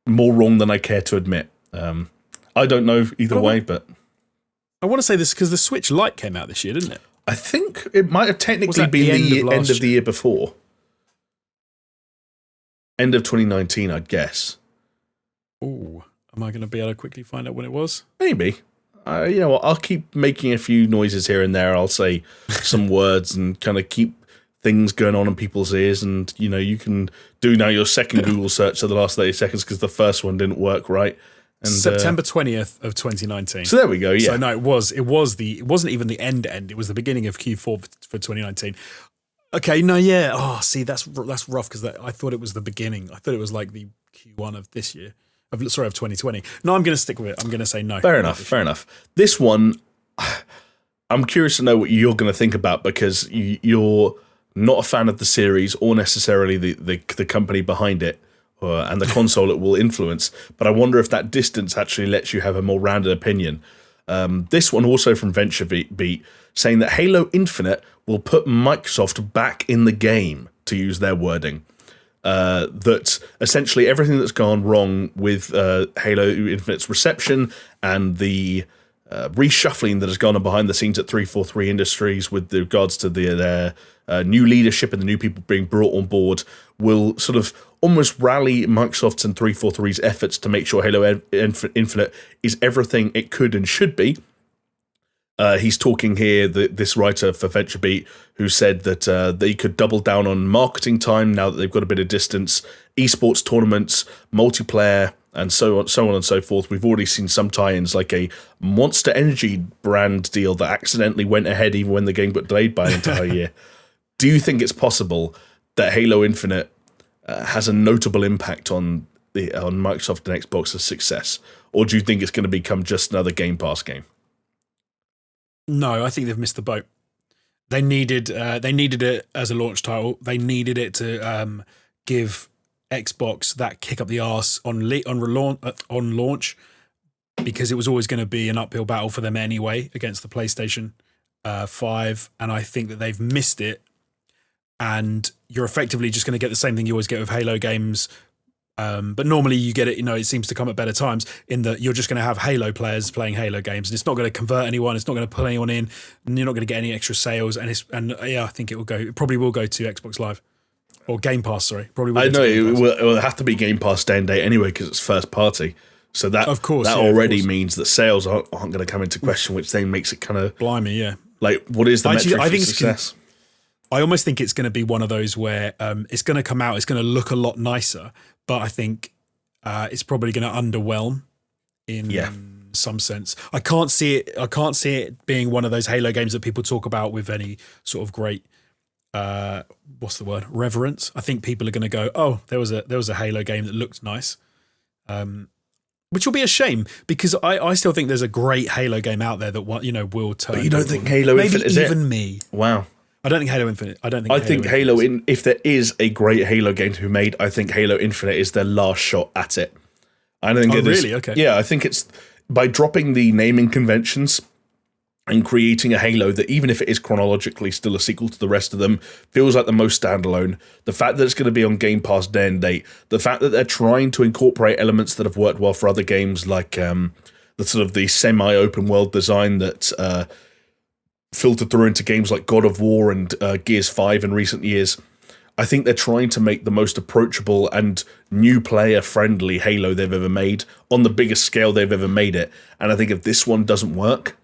more wrong than I care to admit. I don't know either way, but I want to say this because the Switch Lite came out this year, didn't it? I think it might have technically been the end of the year before. End of 2019, I'd guess. Oh, am I going to be able to quickly find out when it was? Maybe. You know what? I'll keep making a few noises here and there. I'll say some words and kind of keep things going on in people's ears. And, you know, you can do now your second Google search for the last 30 seconds because the first one didn't work right. And, September 20th of 2019. So there we go. Yeah. So no, it wasn't even the end. It was the beginning of Q4 for 2019. Okay. No. Yeah. Oh, see, that's rough because I thought it was the beginning. I thought it was like the Q1 of this year. Of 2020. No, I'm going to stick with it. I'm going to say no. Fair enough. This one, I'm curious to know what you're going to think about because you're not a fan of the series or necessarily the company behind it. And the console it will influence, but I wonder if that distance actually lets you have a more rounded opinion. This one also from VentureBeat saying that Halo Infinite will put Microsoft back in the game, to use their wording. That essentially everything that's gone wrong with Halo Infinite's reception and the reshuffling that has gone on behind the scenes at 343 Industries with regards to their new leadership and the new people being brought on board will sort of almost rally Microsoft's and 343's efforts to make sure Halo Infinite is everything it could and should be. He's talking here, this writer for VentureBeat, who said that they could double down on marketing time now that they've got a bit of distance, esports tournaments, multiplayer, and so on and so forth. We've already seen some tie-ins, like a Monster Energy brand deal that accidentally went ahead even when the game got delayed by an entire year. Do you think it's possible that Halo Infinite has a notable impact on Microsoft and Xbox's success, or do you think it's going to become just another Game Pass game? No, I think they've missed the boat. They needed it as a launch title. They needed it to give Xbox that kick up the arse on launch, because it was always going to be an uphill battle for them anyway against the PlayStation 5, and I think that they've missed it. And you're effectively just going to get the same thing you always get with Halo games. But normally you get it, it seems to come at better times in that you're just going to have Halo players playing Halo games, and it's not going to convert anyone. It's not going to pull anyone in, and you're not going to get any extra sales. I think it probably will go to Xbox Live or Game Pass. Sorry, probably. Will I know it will have to be Game Pass day and date anyway because it's first party. So that of course already means that sales aren't going to come into question, which then makes it kind of blimey. Yeah, like what is the metric for success? I almost think it's going to be one of those where it's going to come out, it's going to look a lot nicer, but I think it's probably going to underwhelm in some sense. I can't see it being one of those Halo games that people talk about with any sort of great what's the word? Reverence. I think people are going to go, oh, there was a Halo game that looked nice. Which will be a shame because I still think there's a great Halo game out there that will turn. But you don't think Halo Infinite is it? Maybe even me. Wow. I don't think Halo Infinite. I think Halo if there is a great Halo game to be made, I think Halo Infinite is their last shot at it. I don't think it is. Really? Okay. Yeah, I think it's by dropping the naming conventions and creating a Halo that, even if it is chronologically still a sequel to the rest of them, feels like the most standalone. The fact that it's going to be on Game Pass day and date, the fact that they're trying to incorporate elements that have worked well for other games, like the sort of the semi-open world design that filtered through into games like God of War and Gears 5 in recent years. I think they're trying to make the most approachable and new player friendly Halo they've ever made on the biggest scale they've ever made it. And I think if this one doesn't work,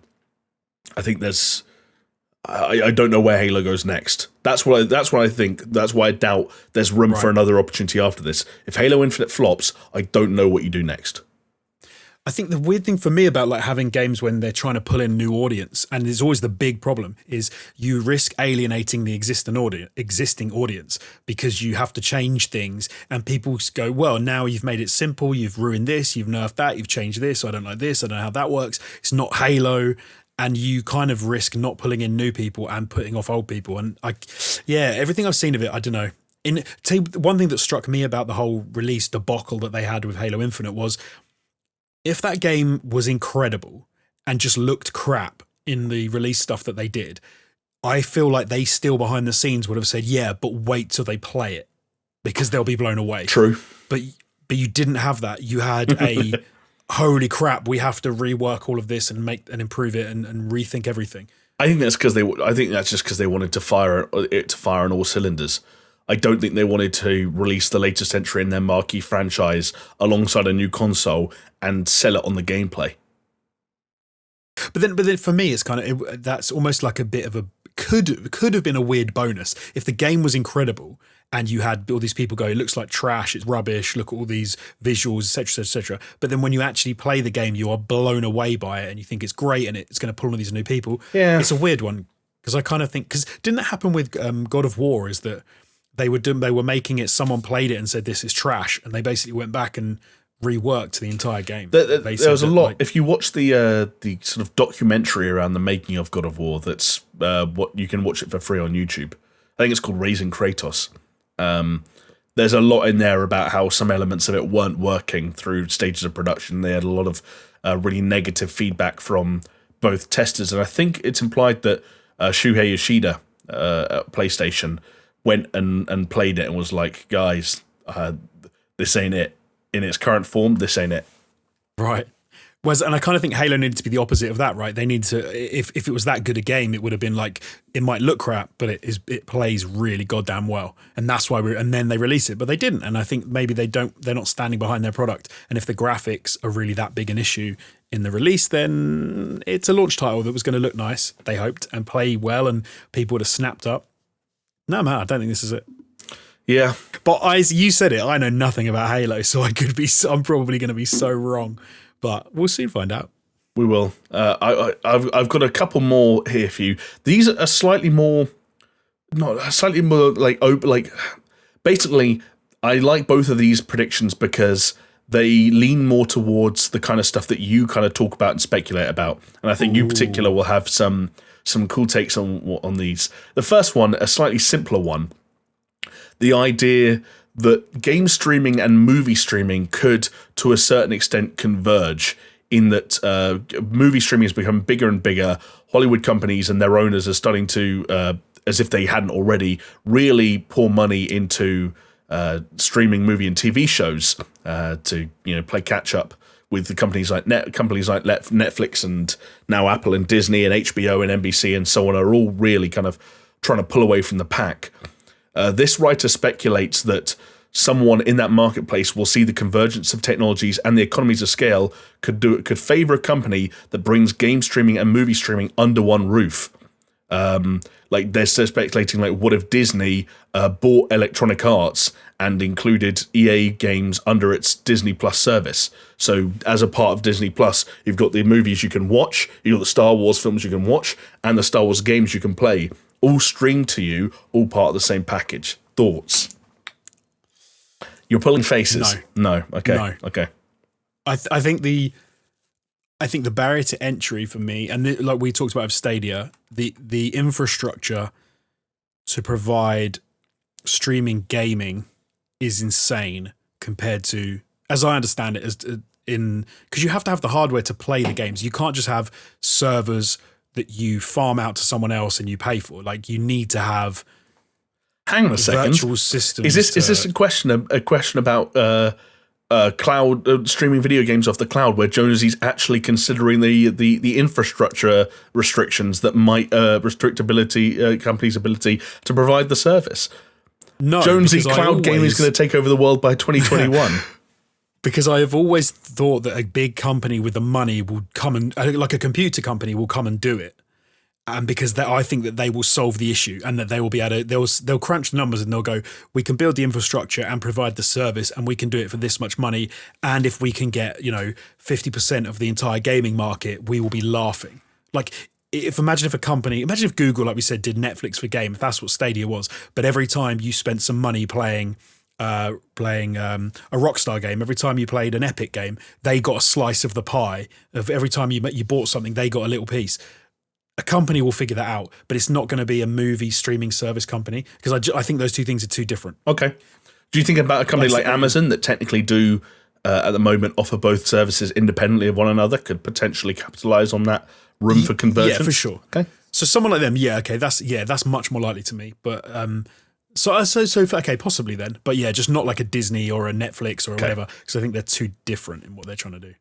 I think I don't know where Halo goes next. That's what I think. That's why I doubt there's room for another opportunity after this. If Halo Infinite flops, I don't know what you do next. I think the weird thing for me about like having games when they're trying to pull in new audience, and there's always the big problem, is you risk alienating the existing audience because you have to change things, and people go, well, now you've made it simple, you've ruined this, you've nerfed that, you've changed this, I don't like this, I don't know how that works, it's not Halo, and you kind of risk not pulling in new people and putting off old people. And everything I've seen of it, I don't know. One thing that struck me about the whole release debacle that they had with Halo Infinite was, if that game was incredible and just looked crap in the release stuff that they did, I feel like they still behind the scenes would have said, yeah, but wait till they play it because they'll be blown away. True. But you didn't have that. You had a, holy crap, we have to rework all of this and improve it and rethink everything. I think that's just because they wanted to fire on all cylinders. I don't think they wanted to release the latest entry in their marquee franchise alongside a new console and sell it on the gameplay. But then for me, it's kind of that's almost like a bit of a could have been a weird bonus if the game was incredible and you had all these people go, it looks like trash, it's rubbish, look at all these visuals, etc., etc. But then when you actually play the game, you are blown away by it and you think it's great and it's going to pull all these new people. Yeah, it's a weird one because I kind of think didn't that happen with God of War? Is that they were making it, someone played it and said this is trash, and they basically went back and reworked the entire game. There was a lot. If you watch the sort of documentary around the making of God of War, that's what you can watch it for free on YouTube. I think it's called Raising Kratos. There's a lot in there about how some elements of it weren't working through stages of production. They had a lot of really negative feedback from both testers, and I think it's implied that Shuhei Yoshida at PlayStation went and played it and was like, guys, this ain't it. In its current form, this ain't it. Right. And I kind of think Halo needed to be the opposite of that, right? They need to, if it was that good a game, it would have been like, it might look crap, but it plays really goddamn well. And that's why and then they release it, but they didn't. And I think maybe they're not standing behind their product. And if the graphics are really that big an issue in the release, then it's a launch title that was going to look nice, they hoped, and play well, and people would have snapped up. No, man, I don't think this is it. Yeah. But you said it, I know nothing about Halo, so I'm probably going to be so wrong. But we'll soon find out. We will. I've got a couple more here for you. These are slightly more like open. Like, basically, I like both of these predictions because they lean more towards the kind of stuff that you kind of talk about and speculate about. And I think you in particular will have some cool takes on these. The first one, a slightly simpler one. The idea that game streaming and movie streaming could, to a certain extent, converge in that movie streaming has become bigger and bigger. Hollywood companies and their owners are starting to, as if they hadn't already, really pour money into streaming movie and TV shows to play catch up with the companies like Netflix and now Apple and Disney and HBO and NBC and so on are all really kind of trying to pull away from the pack. This writer speculates that someone in that marketplace will see the convergence of technologies and the economies of scale could favor a company that brings game streaming and movie streaming under one roof. Like they're speculating, like, what if Disney bought Electronic Arts and included EA games under its Disney Plus service? So as a part of Disney Plus, you've got the movies you can watch, you've got the Star Wars films you can watch, and the Star Wars games you can play, all streamed to you, all part of the same package. Thoughts? You're pulling faces. No. Okay. No. Okay. I think the barrier to entry for me, and like we talked about with Stadia, the infrastructure to provide streaming gaming is insane compared to, as I understand it, because you have to have the hardware to play the games. You can't just have servers that you farm out to someone else and you pay for. Like, you need to have. Hang on a second. Virtual systems. Is this a question about cloud streaming video games off the cloud, where Jonesy's actually considering the infrastructure restrictions that might restrict companies' ability to provide the service? No, Jonesy, cloud gaming is going to take over the world by 2021. Because I have always thought that a big company with the money will come and, like a computer company, will come and do it. And because I think that they will solve the issue, and that they will be able to, they'll crunch the numbers and they'll go, we can build the infrastructure and provide the service, and we can do it for this much money. And if we can get, 50% of the entire gaming market, we will be laughing. Like, imagine if Google, like we said, did Netflix for game, if that's what Stadia was, but every time you spent some money playing a Rockstar game, every time you played an Epic game, they got a slice of the pie. Of every time you bought something, they got a little piece. A company will figure that out, but it's not going to be a movie streaming service company, because I think those two things are too different. Okay. Do you think about a company like Amazon that technically do, at the moment, offer both services independently of one another, could potentially capitalize on that room for convergence? Yeah, for sure. Okay. So someone like them, that's much more likely to me. But okay, possibly then. But yeah, just not like a Disney or a Netflix or whatever, because I think they're too different in what they're trying to do.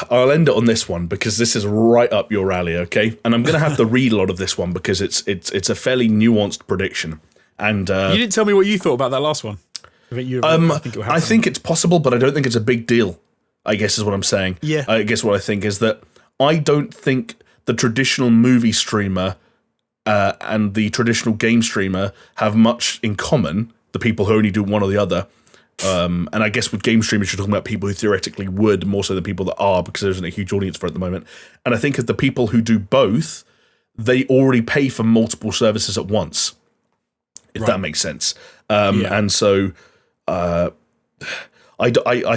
I'll end it on this one, because this is right up your alley, okay? And I'm going to have to read a lot of this one, because it's a fairly nuanced prediction. And you didn't tell me what you thought about that last one. I think it's possible, but I don't think it's a big deal, I guess is what I'm saying. Yeah. I guess what I think is that I don't think the traditional movie streamer and the traditional game streamer have much in common, the people who only do one or the other. And I guess with game streamers, you're talking about people who theoretically would, more so than people that are, because there isn't a huge audience for it at the moment. And I think of the people who do both, they already pay for multiple services at once, if that makes sense. And so I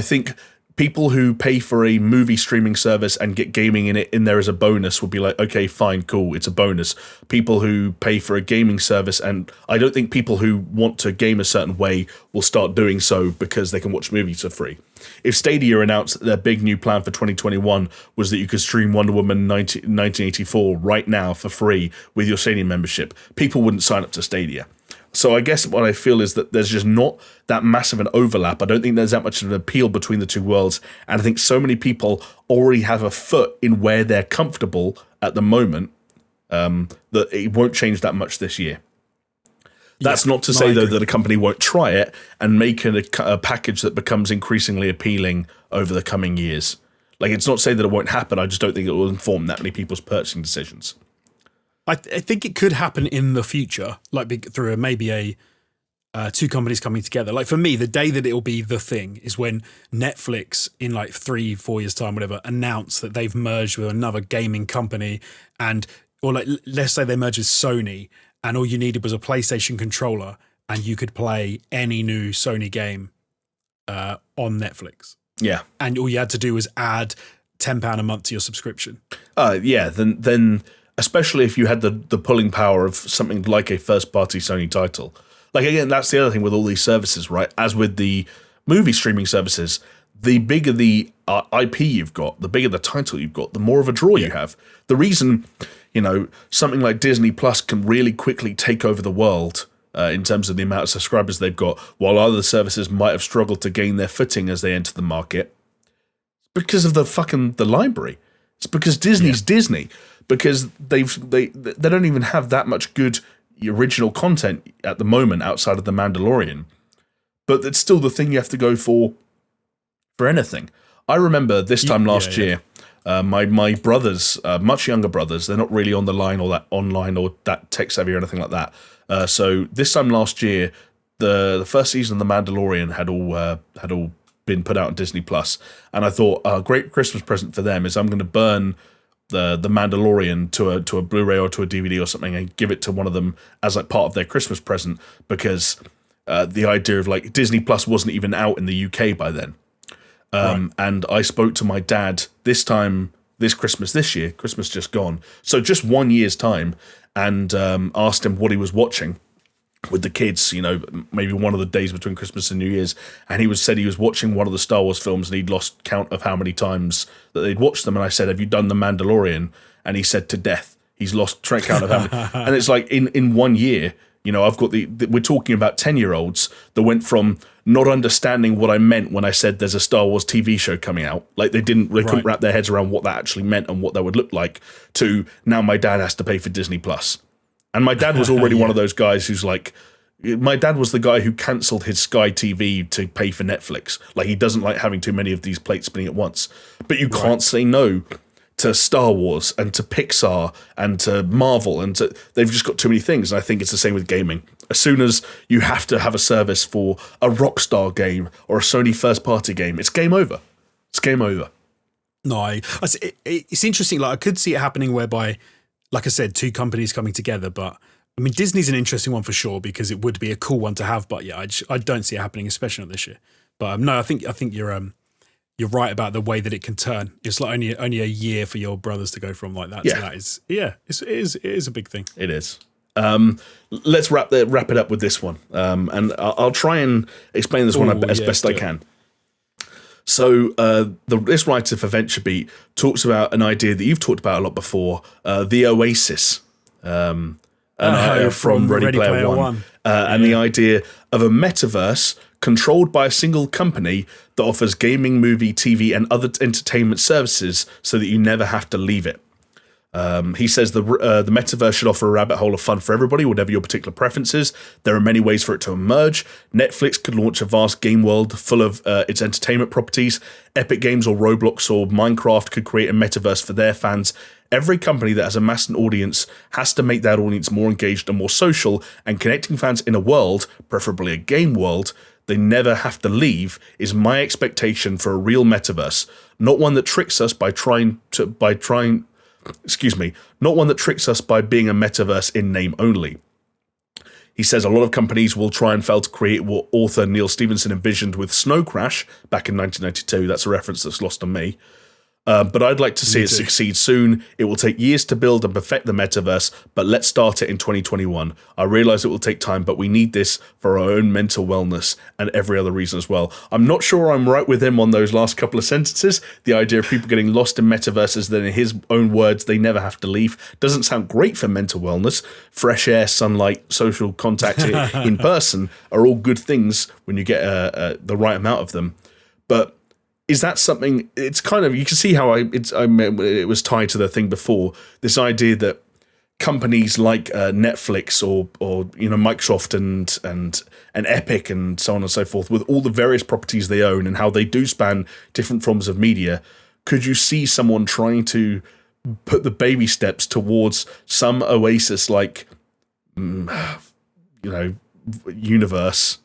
think people who pay for a movie streaming service and get gaming in there as a bonus would be like, okay, fine, cool, it's a bonus. People who pay for a gaming service, and I don't think people who want to game a certain way will start doing so because they can watch movies for free. If Stadia announced that their big new plan for 2021 was that you could stream Wonder Woman 1984 right now for free with your Stadia membership, people wouldn't sign up to Stadia. So I guess what I feel is that there's just not that massive an overlap. I don't think there's that much of an appeal between the two worlds. And I think so many people already have a foot in where they're comfortable at the moment that it won't change that much this year. That's not to say, though, that a company won't try it and make a package that becomes increasingly appealing over the coming years. Like, it's not to say that it won't happen. I just don't think it will inform that many people's purchasing decisions. I think it could happen in the future, like through maybe two companies coming together. Like, for me, the day that it will be the thing is when Netflix, in like 3-4 years' time, whatever, announce that they've merged with another gaming company, or like, let's say they merged with Sony, and all you needed was a PlayStation controller, and you could play any new Sony game on Netflix. Yeah, and all you had to do was add £10 a month to your subscription. Then. Especially if you had the pulling power of something like a first-party Sony title. Like, again, that's the other thing with all these services, right? As with the movie streaming services, the bigger the IP you've got, the bigger the title you've got, the more of a draw you have. The reason, something like Disney Plus can really quickly take over the world in terms of the amount of subscribers they've got, while other services might have struggled to gain their footing as they enter the market, because of the library. It's because Disney's Disney. Because they don't even have that much good original content at the moment outside of The Mandalorian. But it's still the thing you have to go for anything. I remember this time last year, My brothers, much younger brothers, they're not really on the line or that online or that tech savvy or anything like that. So this time last year, the first season of The Mandalorian had all been put out on Disney Plus, and I thought a great Christmas present for them is I'm going to burn the Mandalorian to a Blu-ray or to a DVD or something and give it to one of them as like part of their Christmas present, because the idea of like Disney Plus wasn't even out in the UK by then. Right. And I spoke to my dad this Christmas this year, Christmas just gone, so just 1 year's time, and asked him what he was watching with the kids, maybe one of the days between Christmas and New Year's, and he said he was watching one of the Star Wars films and he'd lost count of how many times that they'd watched them, and I said, have you done The Mandalorian? And he said, to death. He's lost count of how many. And it's like in 1 year, I've got we're talking about 10-year-olds that went from not understanding what I meant when I said there's a Star Wars TV show coming out, like they couldn't wrap their heads around what that actually meant and what that would look like, to now my dad has to pay for Disney Plus. And my dad was already one of those guys who's like, my dad was the guy who cancelled his Sky TV to pay for Netflix. Like, he doesn't like having too many of these plates spinning at once. But you can't say no to Star Wars and to Pixar and to Marvel, and they've just got too many things. And I think it's the same with gaming. As soon as you have to have a service for a Rockstar game or a Sony first-party game, it's game over. It's game over. No, it's interesting. Like, I could see it happening whereby, like I said, two companies coming together. But I mean, Disney's an interesting one for sure, because it would be a cool one to have. But yeah, I don't see it happening, especially not this year. But no, I think you're right about the way that it can turn. It's like only a year for your brothers to go from like that. Yeah. So it is a big thing. It is. Let's wrap it up with this one. And I'll try and explain this one as best I can. So this writer for VentureBeat talks about an idea that you've talked about a lot before, the Oasis, from Ready Player One. And the idea of a metaverse controlled by a single company that offers gaming, movie, TV, and other entertainment services so that you never have to leave it. He says the metaverse should offer a rabbit hole of fun for everybody, whatever your particular preferences. There are many ways for it to emerge. Netflix could launch a vast game world full of its entertainment properties. Epic Games or Roblox or Minecraft could create a metaverse for their fans. Every company that has amassed an audience has to make that audience more engaged and more social, and connecting fans in a world, preferably a game world, they never have to leave, is my expectation for a real metaverse. Not one that tricks us not one that tricks us by being a metaverse in name only. He says a lot of companies will try and fail to create what author Neil Stephenson envisioned with Snow Crash back in 1992. That's a reference that's lost on me. But I'd like to see it succeed soon. It will take years to build and perfect the metaverse, but let's start it in 2021. I realize it will take time, but we need this for our own mental wellness and every other reason as well. I'm not sure I'm right with him on those last couple of sentences. The idea of people getting lost in metaverses, then in his own words, they never have to leave, doesn't sound great for mental wellness. Fresh air, sunlight, social contact in person are all good things when you get the right amount of them. But is that something? It's kind of, you can see how it was tied to the thing before. This idea that companies like Netflix or Microsoft and Epic and so on and so forth, with all the various properties they own and how they do span different forms of media, could you see someone trying to put the baby steps towards some oasis like universe,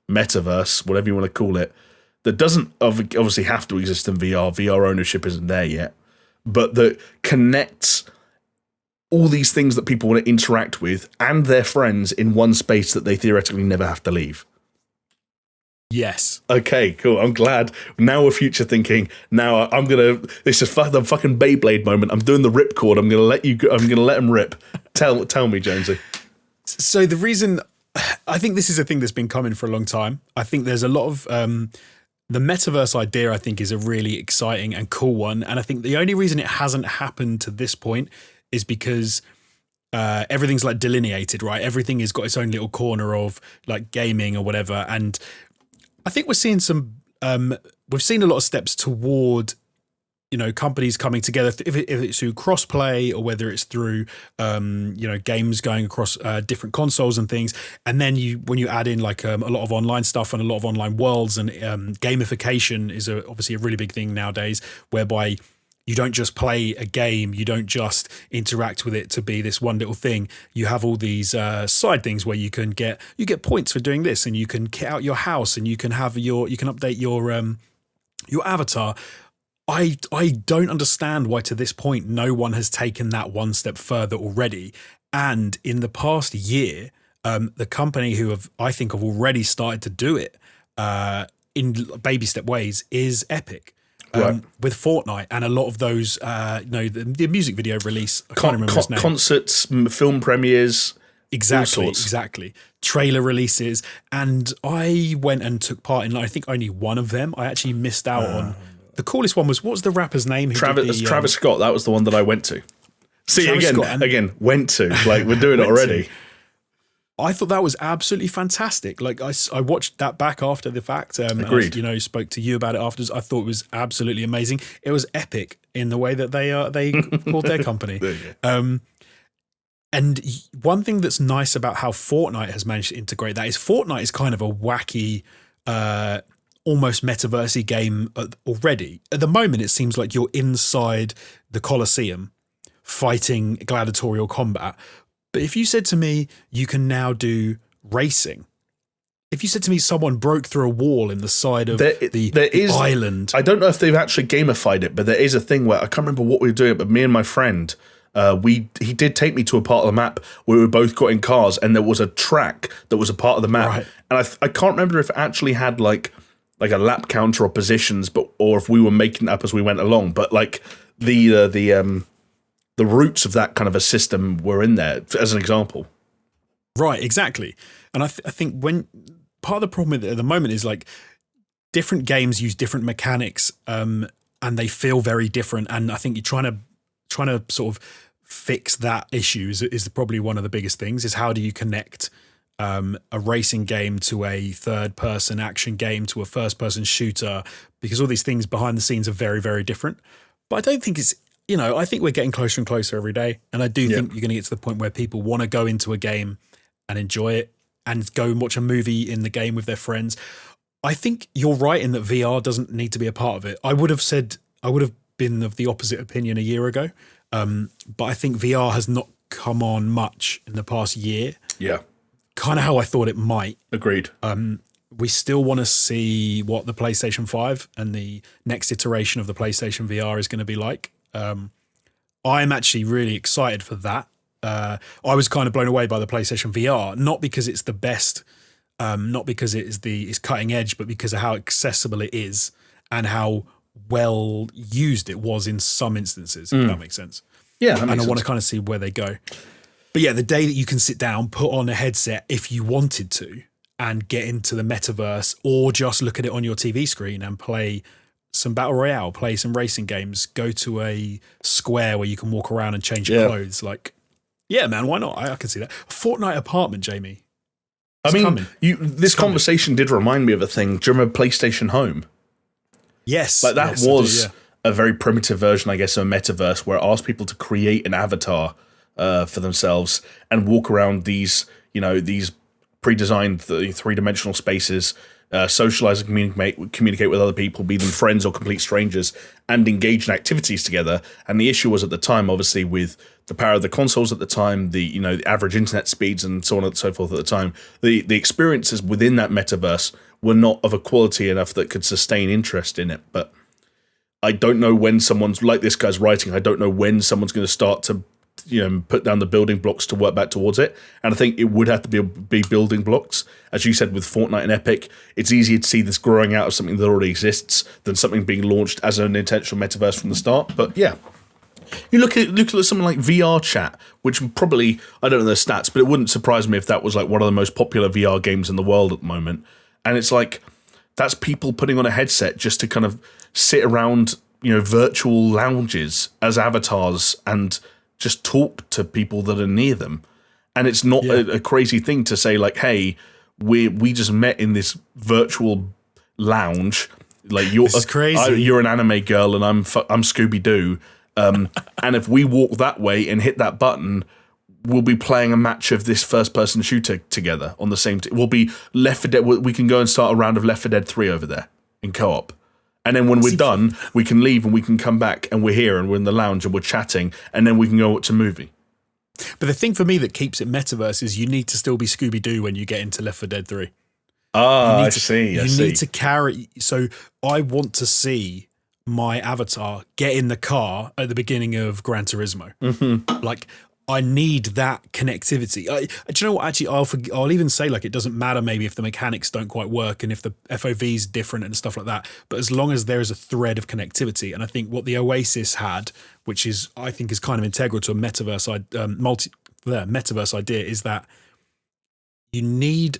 metaverse, whatever you want to call it, that doesn't obviously have to exist in VR. VR ownership isn't there yet, but that connects all these things that people want to interact with and their friends in one space that they theoretically never have to leave. Yes. Okay, cool. I'm glad. Now we're future thinking. Now this is the fucking Beyblade moment. I'm doing the ripcord. I'm gonna let them rip. Tell me, Jonesy. So the reason, I think this is a thing that's been coming for a long time. I think there's a lot of the metaverse idea, I think, is a really exciting and cool one. And I think the only reason it hasn't happened to this point is because everything's like delineated, right? Everything has got its own little corner of like gaming or whatever. And I think we're seeing we've seen a lot of steps toward, companies coming together, if it's through crossplay or whether it's through, games going across different consoles and things. And then when you add in like a lot of online stuff and a lot of online worlds, and gamification is obviously a really big thing nowadays, whereby You don't just play a game. You don't just interact with it to be this one little thing. You have all these side things where you get points for doing this, and you can kit out your house, and you can update your avatar. I don't understand why to this point no one has taken that one step further already. And in the past year, the company who have already started to do it in baby step ways is Epic. Right. With Fortnite and a lot of those, the music video release. I can't remember his name. Concerts, film premieres, exactly. Trailer releases, and I went and took part in, I think, only one of them. I actually missed out on. The coolest one was, what was the rapper's name? Travis Scott. That was the one that I went to. See, Travis again, went to. Like, we're doing it already. I thought that was absolutely fantastic. Like, I watched that back after the fact. Agreed. And I, spoke to you about it afterwards. I thought it was absolutely amazing. It was epic in the way that they called their company. And one thing that's nice about how Fortnite has managed to integrate that is Fortnite is kind of a wacky, almost metaverse-y game already. At the moment, it seems like you're inside the Colosseum fighting gladiatorial combat. But if you said to me, you can now do racing. If you said to me someone broke through a wall in the side of the island. I don't know if they've actually gamified it, but there is a thing where, I can't remember what we were doing, but me and my friend, he did take me to a part of the map where we both got in cars, and there was a track that was a part of the map. Right. And I can't remember if it actually had like a lap counter or positions, or if we were making it up as we went along. But like the roots of that kind of a system were in there, as an example. Right, exactly. And I think when part of the problem at the moment is like different games use different mechanics, and they feel very different. And I think you're trying to sort of fix that issue is probably one of the biggest things. Is how do you connect a racing game to a third-person action game to a first-person shooter? Because all these things behind the scenes are very, very different. But I don't think it's. I think we're getting closer and closer every day. And I do think you're going to get to the point where people want to go into a game and enjoy it and go and watch a movie in the game with their friends. I think you're right in that VR doesn't need to be a part of it. I would have been of the opposite opinion a year ago. But I think VR has not come on much in the past year. Yeah. Kind of how I thought it might. Agreed. We still want to see what the PlayStation 5 and the next iteration of the PlayStation VR is going to be like. I'm actually really excited for that. I was kind of blown away by the PlayStation VR, not because it's the best, not because it's cutting edge, but because of how accessible it is and how well used it was in some instances, if that makes sense. Yeah, and I want to kind of see where they go. But yeah, the day that you can sit down, put on a headset if you wanted to, and get into the metaverse, or just look at it on your TV screen and play some battle royale, play some racing games, go to a square where you can walk around and change your clothes. Like, yeah, man, why not? I can see that. Fortnite apartment, Jamie. This conversation did remind me of a thing. Do you remember PlayStation Home? Yes. Like that was a very primitive version, I guess, of a metaverse where it asked people to create an avatar for themselves and walk around these pre-designed three-dimensional spaces, socialize and communicate with other people, be them friends or complete strangers, and engage in activities together. And the issue was at the time, obviously, with the power of the consoles at the time, the average internet speeds and so on and so forth at the time, the experiences within that metaverse were not of a quality enough that could sustain interest in it. But I don't know when someone's, like this guy's writing, I don't know when someone's going to start to put down the building blocks to work back towards it. And I think it would have to be building blocks. As you said, with Fortnite and Epic, it's easier to see this growing out of something that already exists than something being launched as an intentional metaverse from the start. But yeah, you look at something like VR Chat, which probably, I don't know the stats, but it wouldn't surprise me if that was like one of the most popular VR games in the world at the moment. And it's like, that's people putting on a headset just to kind of sit around, virtual lounges as avatars and just talk to people that are near them. And it's not a crazy thing to say like, hey, we just met in this virtual lounge. Like you're crazy. You're an anime girl and I'm Scooby-Doo. And if we walk that way and hit that button, we'll be playing a match of this first-person shooter together on the same team. We'll be Left 4 Dead. We can go and start a round of Left 4 Dead 3 over there in co-op. And then when we're done, we can leave and we can come back and we're here and we're in the lounge and we're chatting and then we can go watch a movie. But the thing for me that keeps it metaverse is you need to still be Scooby-Doo when you get into Left 4 Dead 3. I see. You need to carry. So I want to see my avatar get in the car at the beginning of Gran Turismo. Mm-hmm. Like, I need that connectivity. Do you know what? Actually, I'll even say, like, it doesn't matter maybe if the mechanics don't quite work and if the FOV is different and stuff like that. But as long as there is a thread of connectivity, and I think what the Oasis had, which is I think is kind of integral to a metaverse metaverse idea, is that you need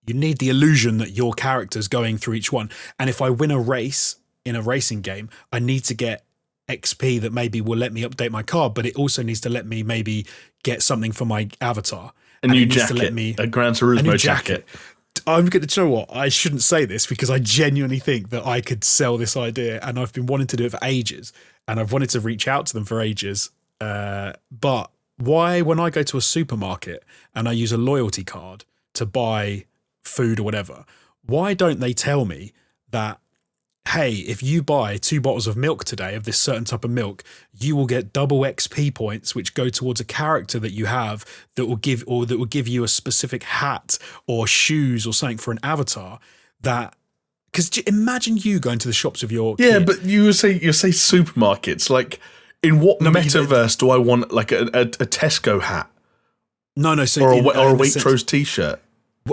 the illusion that your character's going through each one. And if I win a race in a racing game, I need to get XP that maybe will let me update my car, but it also needs to let me maybe get something for my avatar. A new jacket, a Gran Turismo jacket. I'm going to, you know what? I shouldn't say this because I genuinely think that I could sell this idea, and I've been wanting to do it for ages, and I've wanted to reach out to them for ages. But why, when I go to a supermarket and I use a loyalty card to buy food or whatever, why don't they tell me that, hey, if you buy 2 bottles of milk today, of this certain type of milk, you will get double XP points, which go towards a character that you have that will give you a specific hat or shoes or something for an avatar. That, because imagine you going to the shops with your kid. But you say supermarkets. Like, in what metaverse do I want like a Tesco hat? No. So or a Waitrose t-shirt.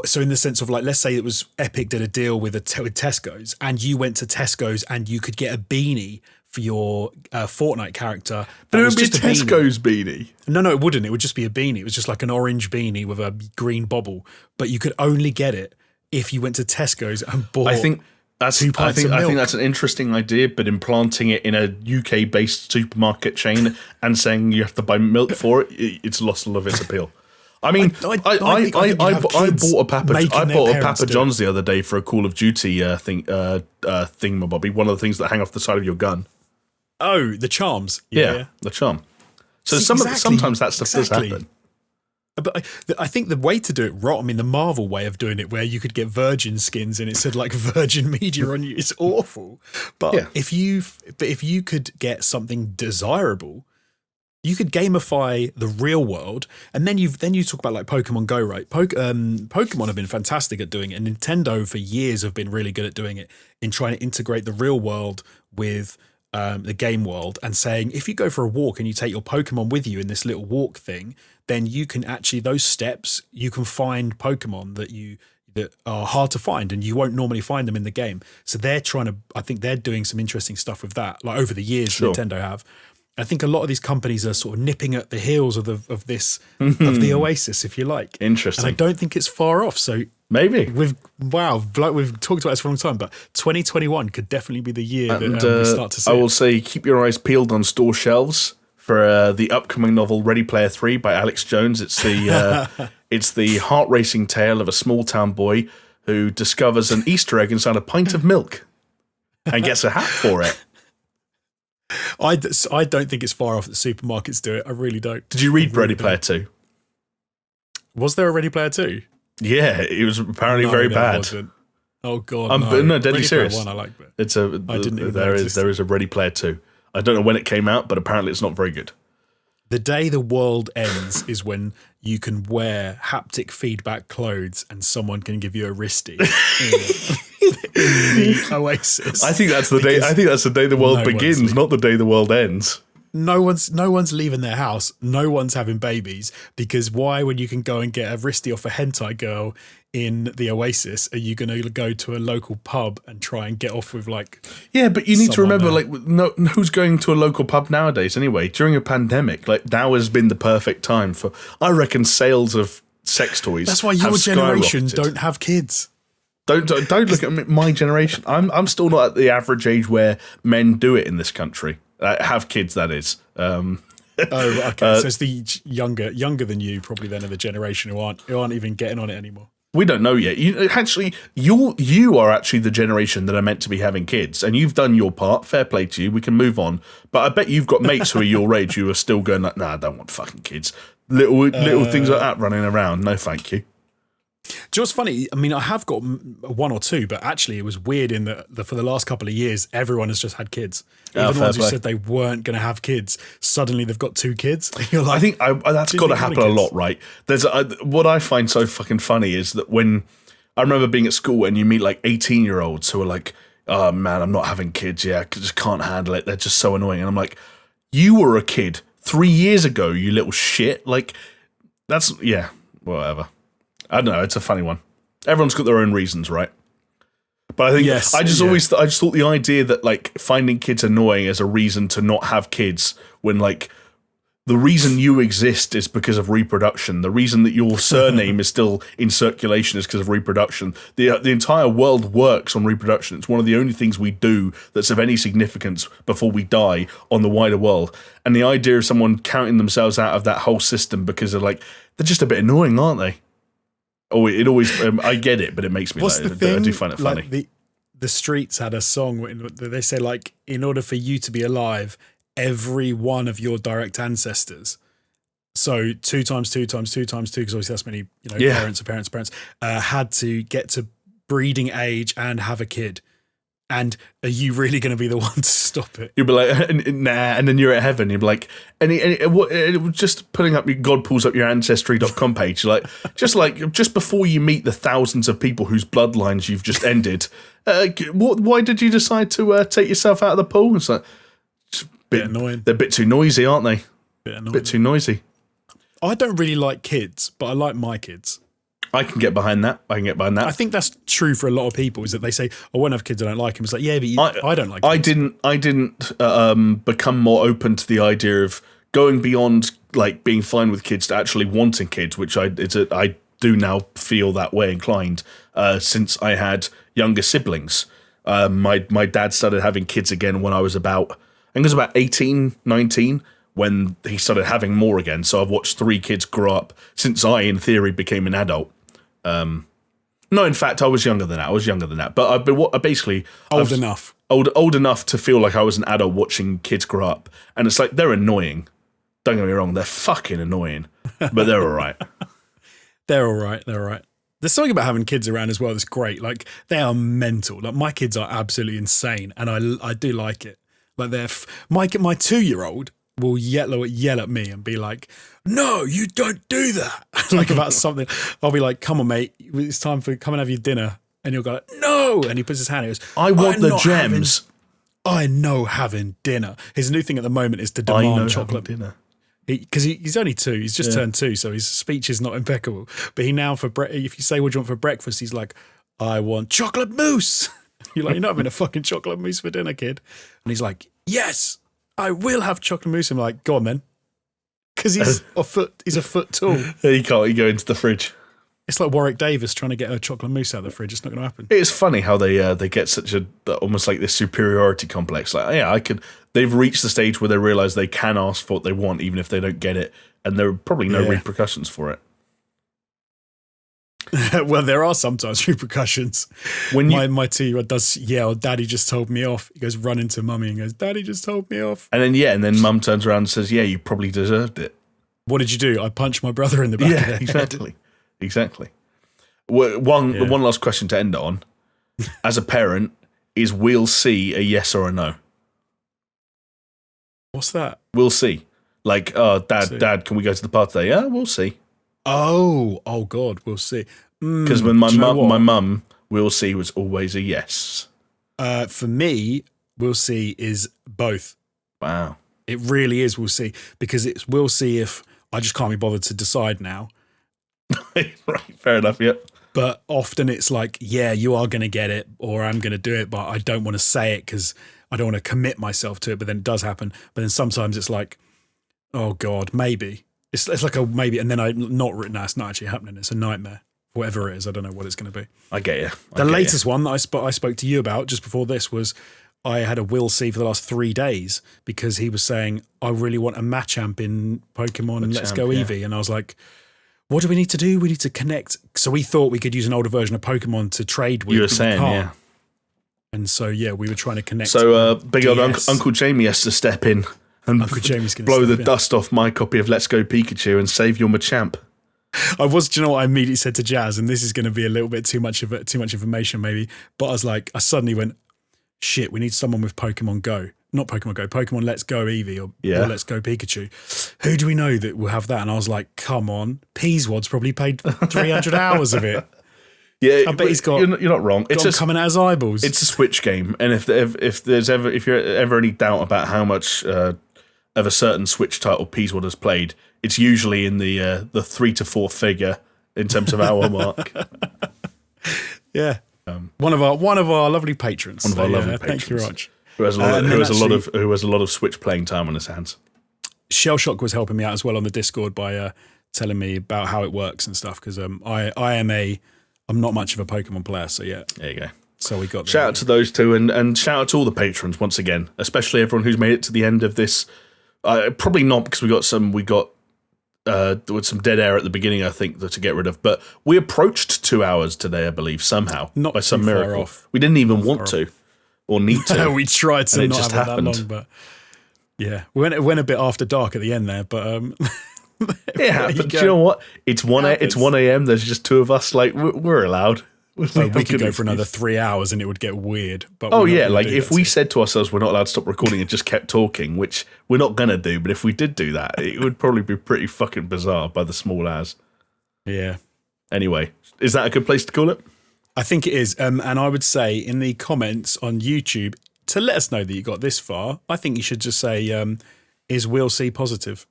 So in the sense of, like, let's say it was Epic did a deal with Tesco's, and you went to Tesco's and you could get a beanie for your Fortnite character. But it would be a Tesco's beanie. No, it wouldn't. It would just be a beanie. It was just like an orange beanie with a green bobble. But you could only get it if you went to Tesco's and bought. I think that's an interesting idea, but implanting it in a UK-based supermarket chain and saying you have to buy milk for it, it's lost all of its appeal. I mean, I bought a Papa John's the other day for a Call of Duty thingamabobby, one of the things that hang off the side of your gun. Oh, the charms. Yeah. The charm. So sometimes that stuff does happen. But I think the way to do it right, I mean, the Marvel way of doing it, where you could get Virgin skins and it said like Virgin Media on you, it's awful. But if you could get something desirable, you could gamify the real world, and then you talk about like Pokemon Go, right? Pokemon have been fantastic at doing it, and Nintendo for years have been really good at doing it in trying to integrate the real world with the game world, and saying if you go for a walk and you take your Pokemon with you in this little walk thing, then you can actually, those steps, you can find Pokemon that are hard to find and you won't normally find them in the game. So I think they're doing some interesting stuff with that, like over the years. Nintendo have. I think a lot of these companies are sort of nipping at the heels of the Oasis, if you like. Interesting. And I don't think it's far off. So maybe we've talked about this for a long time, but 2021 could definitely be the year that we start to see. I will say, keep your eyes peeled on store shelves for the upcoming novel Ready Player 3 by Alex Jones. It's the heart racing tale of a small town boy who discovers an Easter egg inside a pint of milk and gets a hat for it. I don't think it's far off that supermarkets do it. I really don't. Did you read Ready Player 2? Was there a Ready Player 2? Yeah, it was apparently very bad. Wasn't. Oh God, no, deadly Ready serious. Player 1, I like it. It's a. I didn't even there is a Ready Player 2. I don't know when it came out, but apparently it's not very good. The day the world ends is when you can wear haptic feedback clothes and someone can give you a wristy in the Oasis. I think that's the day. I think that's the day the world begins, not the day the world ends. No one's leaving their house. No one's having babies, because why, when you can go and get a wristy off a hentai girl in the Oasis, are you going to go to a local pub and try and get off with like? Yeah, but you need to remember, like, who's going to a local pub nowadays anyway? During a pandemic, like, now has been the perfect time for, I reckon, sales of sex toys. That's why your generation don't have kids. Don't look at my generation. I'm still not at the average age where men do it in this country. Have kids, that is. Oh, okay. So it's the younger than you, probably then, of the generation who aren't even getting on it anymore. We don't know yet. You are actually the generation that are meant to be having kids, and you've done your part. Fair play to you. We can move on. But I bet you've got mates who are your age who are still going like, nah, I don't want fucking kids. Little things like that running around. No, thank you. Do you know what's funny? I mean, I have got one or two, but actually it was weird in that for the last couple of years, everyone has just had kids. Even the ones who said they weren't going to have kids, suddenly they've got 2 kids. You're like, I think that's got to happen a lot, right? There's what I find so fucking funny is that when I remember being at school and you meet like 18-year-olds who are like, oh man, I'm not having kids. Yeah, I just can't handle it. They're just so annoying. And I'm like, you were a kid 3 years ago, you little shit. Like, that's, yeah, whatever. I don't know. It's a funny one. Everyone's got their own reasons, right? But I think I just thought the idea that like finding kids annoying as a reason to not have kids when like the reason you exist is because of reproduction. The reason that your surname is still in circulation is because of reproduction. The entire world works on reproduction. It's one of the only things we do that's of any significance before we die on the wider world. And the idea of someone counting themselves out of that whole system because they're just a bit annoying, aren't they? Oh, it always. I get it, but it makes me. I do find it funny. Like the Streets had a song where they say, like, in order for you to be alive, every one of your direct ancestors. So 2 times 2 times 2 times 2, because obviously that's many, parents, had to get to breeding age and have a kid. And are you really going to be the one to stop it? You'll be like, nah, and then you're at heaven. You'll be like, just putting up, God pulls up your ancestry.com page. Just before you meet the thousands of people whose bloodlines you've just ended, why did you decide to take yourself out of the pool? It's like, bit annoying. They're a bit too noisy, aren't they? Bit too noisy. I don't really like kids, but I like my kids. I can get behind that. I think that's true for a lot of people, is that they say, I won't have kids, I don't like them. It's like, yeah, but I don't like kids. I didn't become more open to the idea of going beyond like being fine with kids to actually wanting kids, which I do now feel that way inclined since I had younger siblings. My dad started having kids again when I was about 18, 19, when he started having more again. So I've watched 3 kids grow up since I, in theory, became an adult. No, in fact, I was younger than that. But I've been basically old enough to feel like I was an adult watching kids grow up. And it's like, they're annoying. Don't get me wrong, they're fucking annoying, but they're all right. They're all right. There's something about having kids around as well that's great. Like, they are mental. Like, my kids are absolutely insane, and I do like it. Like, my 2-year-old will yell at me and be like, no, you don't do that. Like, about something. I'll be like, come on, mate, it's time for come and have your dinner. And he'll go, no. And he puts his hand, he goes, I want the gems. I know having dinner. His new thing at the moment is to demand chocolate dinner. Because he's only 2, he's just turned 2, so his speech is not impeccable. But he now, if you say, what do you want for breakfast, he's like, I want chocolate mousse. You're like, you're not having a fucking chocolate mousse for dinner, kid. And he's like, yes, I will have chocolate mousse. I'm like, go on then. Because he's a foot tall. You can't go into the fridge. It's like Warwick Davis trying to get a chocolate mousse out of the fridge. It's not going to happen. It's funny how they get such almost like this superiority complex. Like, yeah, they've reached the stage where they realise they can ask for what they want even if they don't get it. And there are probably no repercussions for it. Well, there are sometimes repercussions. When my 2-year-old does yell, Daddy just told me off. He goes running to Mummy and goes, Daddy just told me off. And then Mum turns around and says, yeah, you probably deserved it. What did you do? I punched my brother in the back of the head. Exactly. One last question to end on. As a parent, is we'll see a yes or a no? What's that? We'll see. Like, Dad, can we go to the party today? Yeah, we'll see. Oh God, we'll see. Because when my mum, we'll see was always a yes. For me, we'll see is both. Wow. It really is we'll see, because we'll see if I just can't be bothered to decide now. Right, fair enough, yep. But often it's like, yeah, you are going to get it, or I'm going to do it, but I don't want to say it because I don't want to commit myself to it, but then it does happen. But then sometimes it's like, oh God, maybe. It's like a maybe, and then it's not actually happening. It's a nightmare. Whatever it is, I don't know what it's going to be. I get you. The latest one that I spoke to you about just before this was I had a will see for the last 3 days because he was saying, I really want a Machamp in Pokemon Let's Go Eevee. And I was like, what do we need to do? We need to connect. So we thought we could use an older version of Pokemon to trade with. You were saying, yeah. And so, we were trying to connect. So big old Uncle Jamie has to step in and Uncle Jamie's gonna blow the dust off my copy of Let's Go Pikachu and save your Machamp. Do you know what I immediately said to Jazz? And this is going to be a little bit too much information, maybe. But I suddenly went, shit, we need someone with Pokemon Go. Not Pokemon Go, Pokemon Let's Go Eevee or Let's Go Pikachu. Who do we know that will have that? And I was like, come on. Peaswad's probably paid 300 hours of it. Yeah, I bet he's got. You're not wrong. It's just coming out his eyeballs. It's a Switch game, and if you're ever any doubt about how much of a certain Switch title Peaswad has played, it's usually in the 3 to 4 figure in terms of hour mark. Yeah, one of our lovely patrons. One of our lovely patrons. Thank you very much. Who has a lot of Switch playing time on his hands. Shellshock was helping me out as well on the Discord by telling me about how it works and stuff because I'm not much of a Pokemon player, so yeah. There you go. So we got shout out to those two and shout out to all the patrons once again, especially everyone who's made it to the end of this. Probably not because there was some dead air at the beginning, I think, to get rid of. But we approached 2 hours today, I believe, somehow. Not by some too far miracle. Off. We didn't even want to or need to. No, we tried to not just have it happened. that long, but yeah, we went a bit after dark at the end there, but it happened. Do you know what? It's 1 a.m. There's just two of us. Like we're allowed. We could go for another 3 hours and it would get weird. But like if we said to ourselves we're not allowed to stop recording and just kept talking, which we're not gonna do, but if we did do that, it would probably be pretty fucking bizarre by the small hours. Yeah. Anyway, is that a good place to call it? I think it is. And I would say in the comments on YouTube to let us know that you got this far. I think you should just say, "Is We'll See positive?"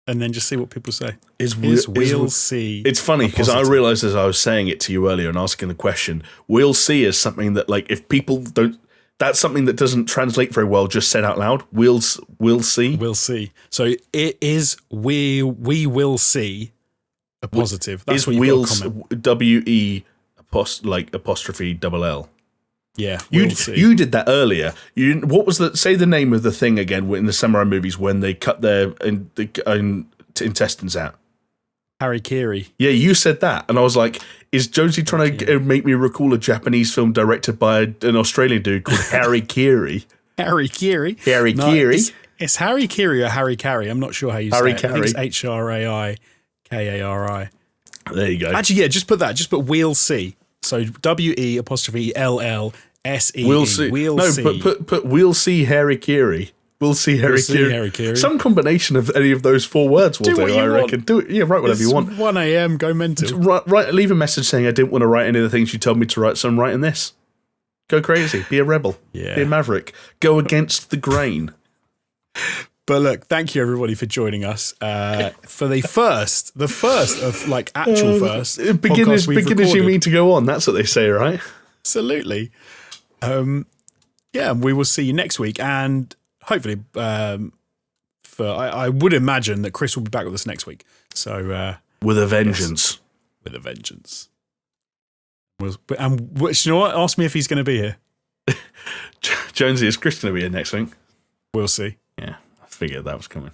And then just see what people say. We'll See. It's funny because I realised as I was saying it to you earlier and asking the question, we'll see is something that, like, if people don't, that's something that doesn't translate very well just said out loud. We'll see. We'll see. So it is we will see a positive. That's what you've got to comment. W-E apostrophe double L. Yeah, you did that earlier. What was say the name of the thing again in the samurai movies when they cut their intestines out? Harikiri. Yeah, you said that, and I was like, "Is Jonesy trying to make me recall a Japanese film directed by an Australian dude called Harikiri?" Harikiri. Harikiri. No, it's Harikiri or Harry Carry. I'm not sure how you say it. I think it's H-R-A-I-K-A-R-I. There you go. Actually, yeah, just put that. Just put we'll see. So W-E apostrophe L-L-S-E-E. We'll see. Put we'll see Harikiri. We'll see Harikiri. Some combination of any of those 4 words will do, I reckon. Do it. Yeah, write whatever you want. 1 a.m. Go mental. Leave a message saying I didn't want to write any of the things you told me to write, so I'm writing this. Go crazy. Be a rebel. Yeah. Be a maverick. Go against the grain. But look, thank you everybody for joining us for the first of like actual first beginners you mean to go on. That's what they say, right? Absolutely. Yeah, we will see you next week, and hopefully, I would imagine that Chris will be back with us next week. So with a vengeance. Yes, with a vengeance. You know what? Ask me if he's going to be here. Jonesy, is Chris going to be here next week? We'll see. Yeah. Figured that was coming.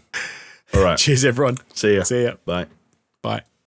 All right. Cheers, everyone. See ya. See ya. Bye. Bye.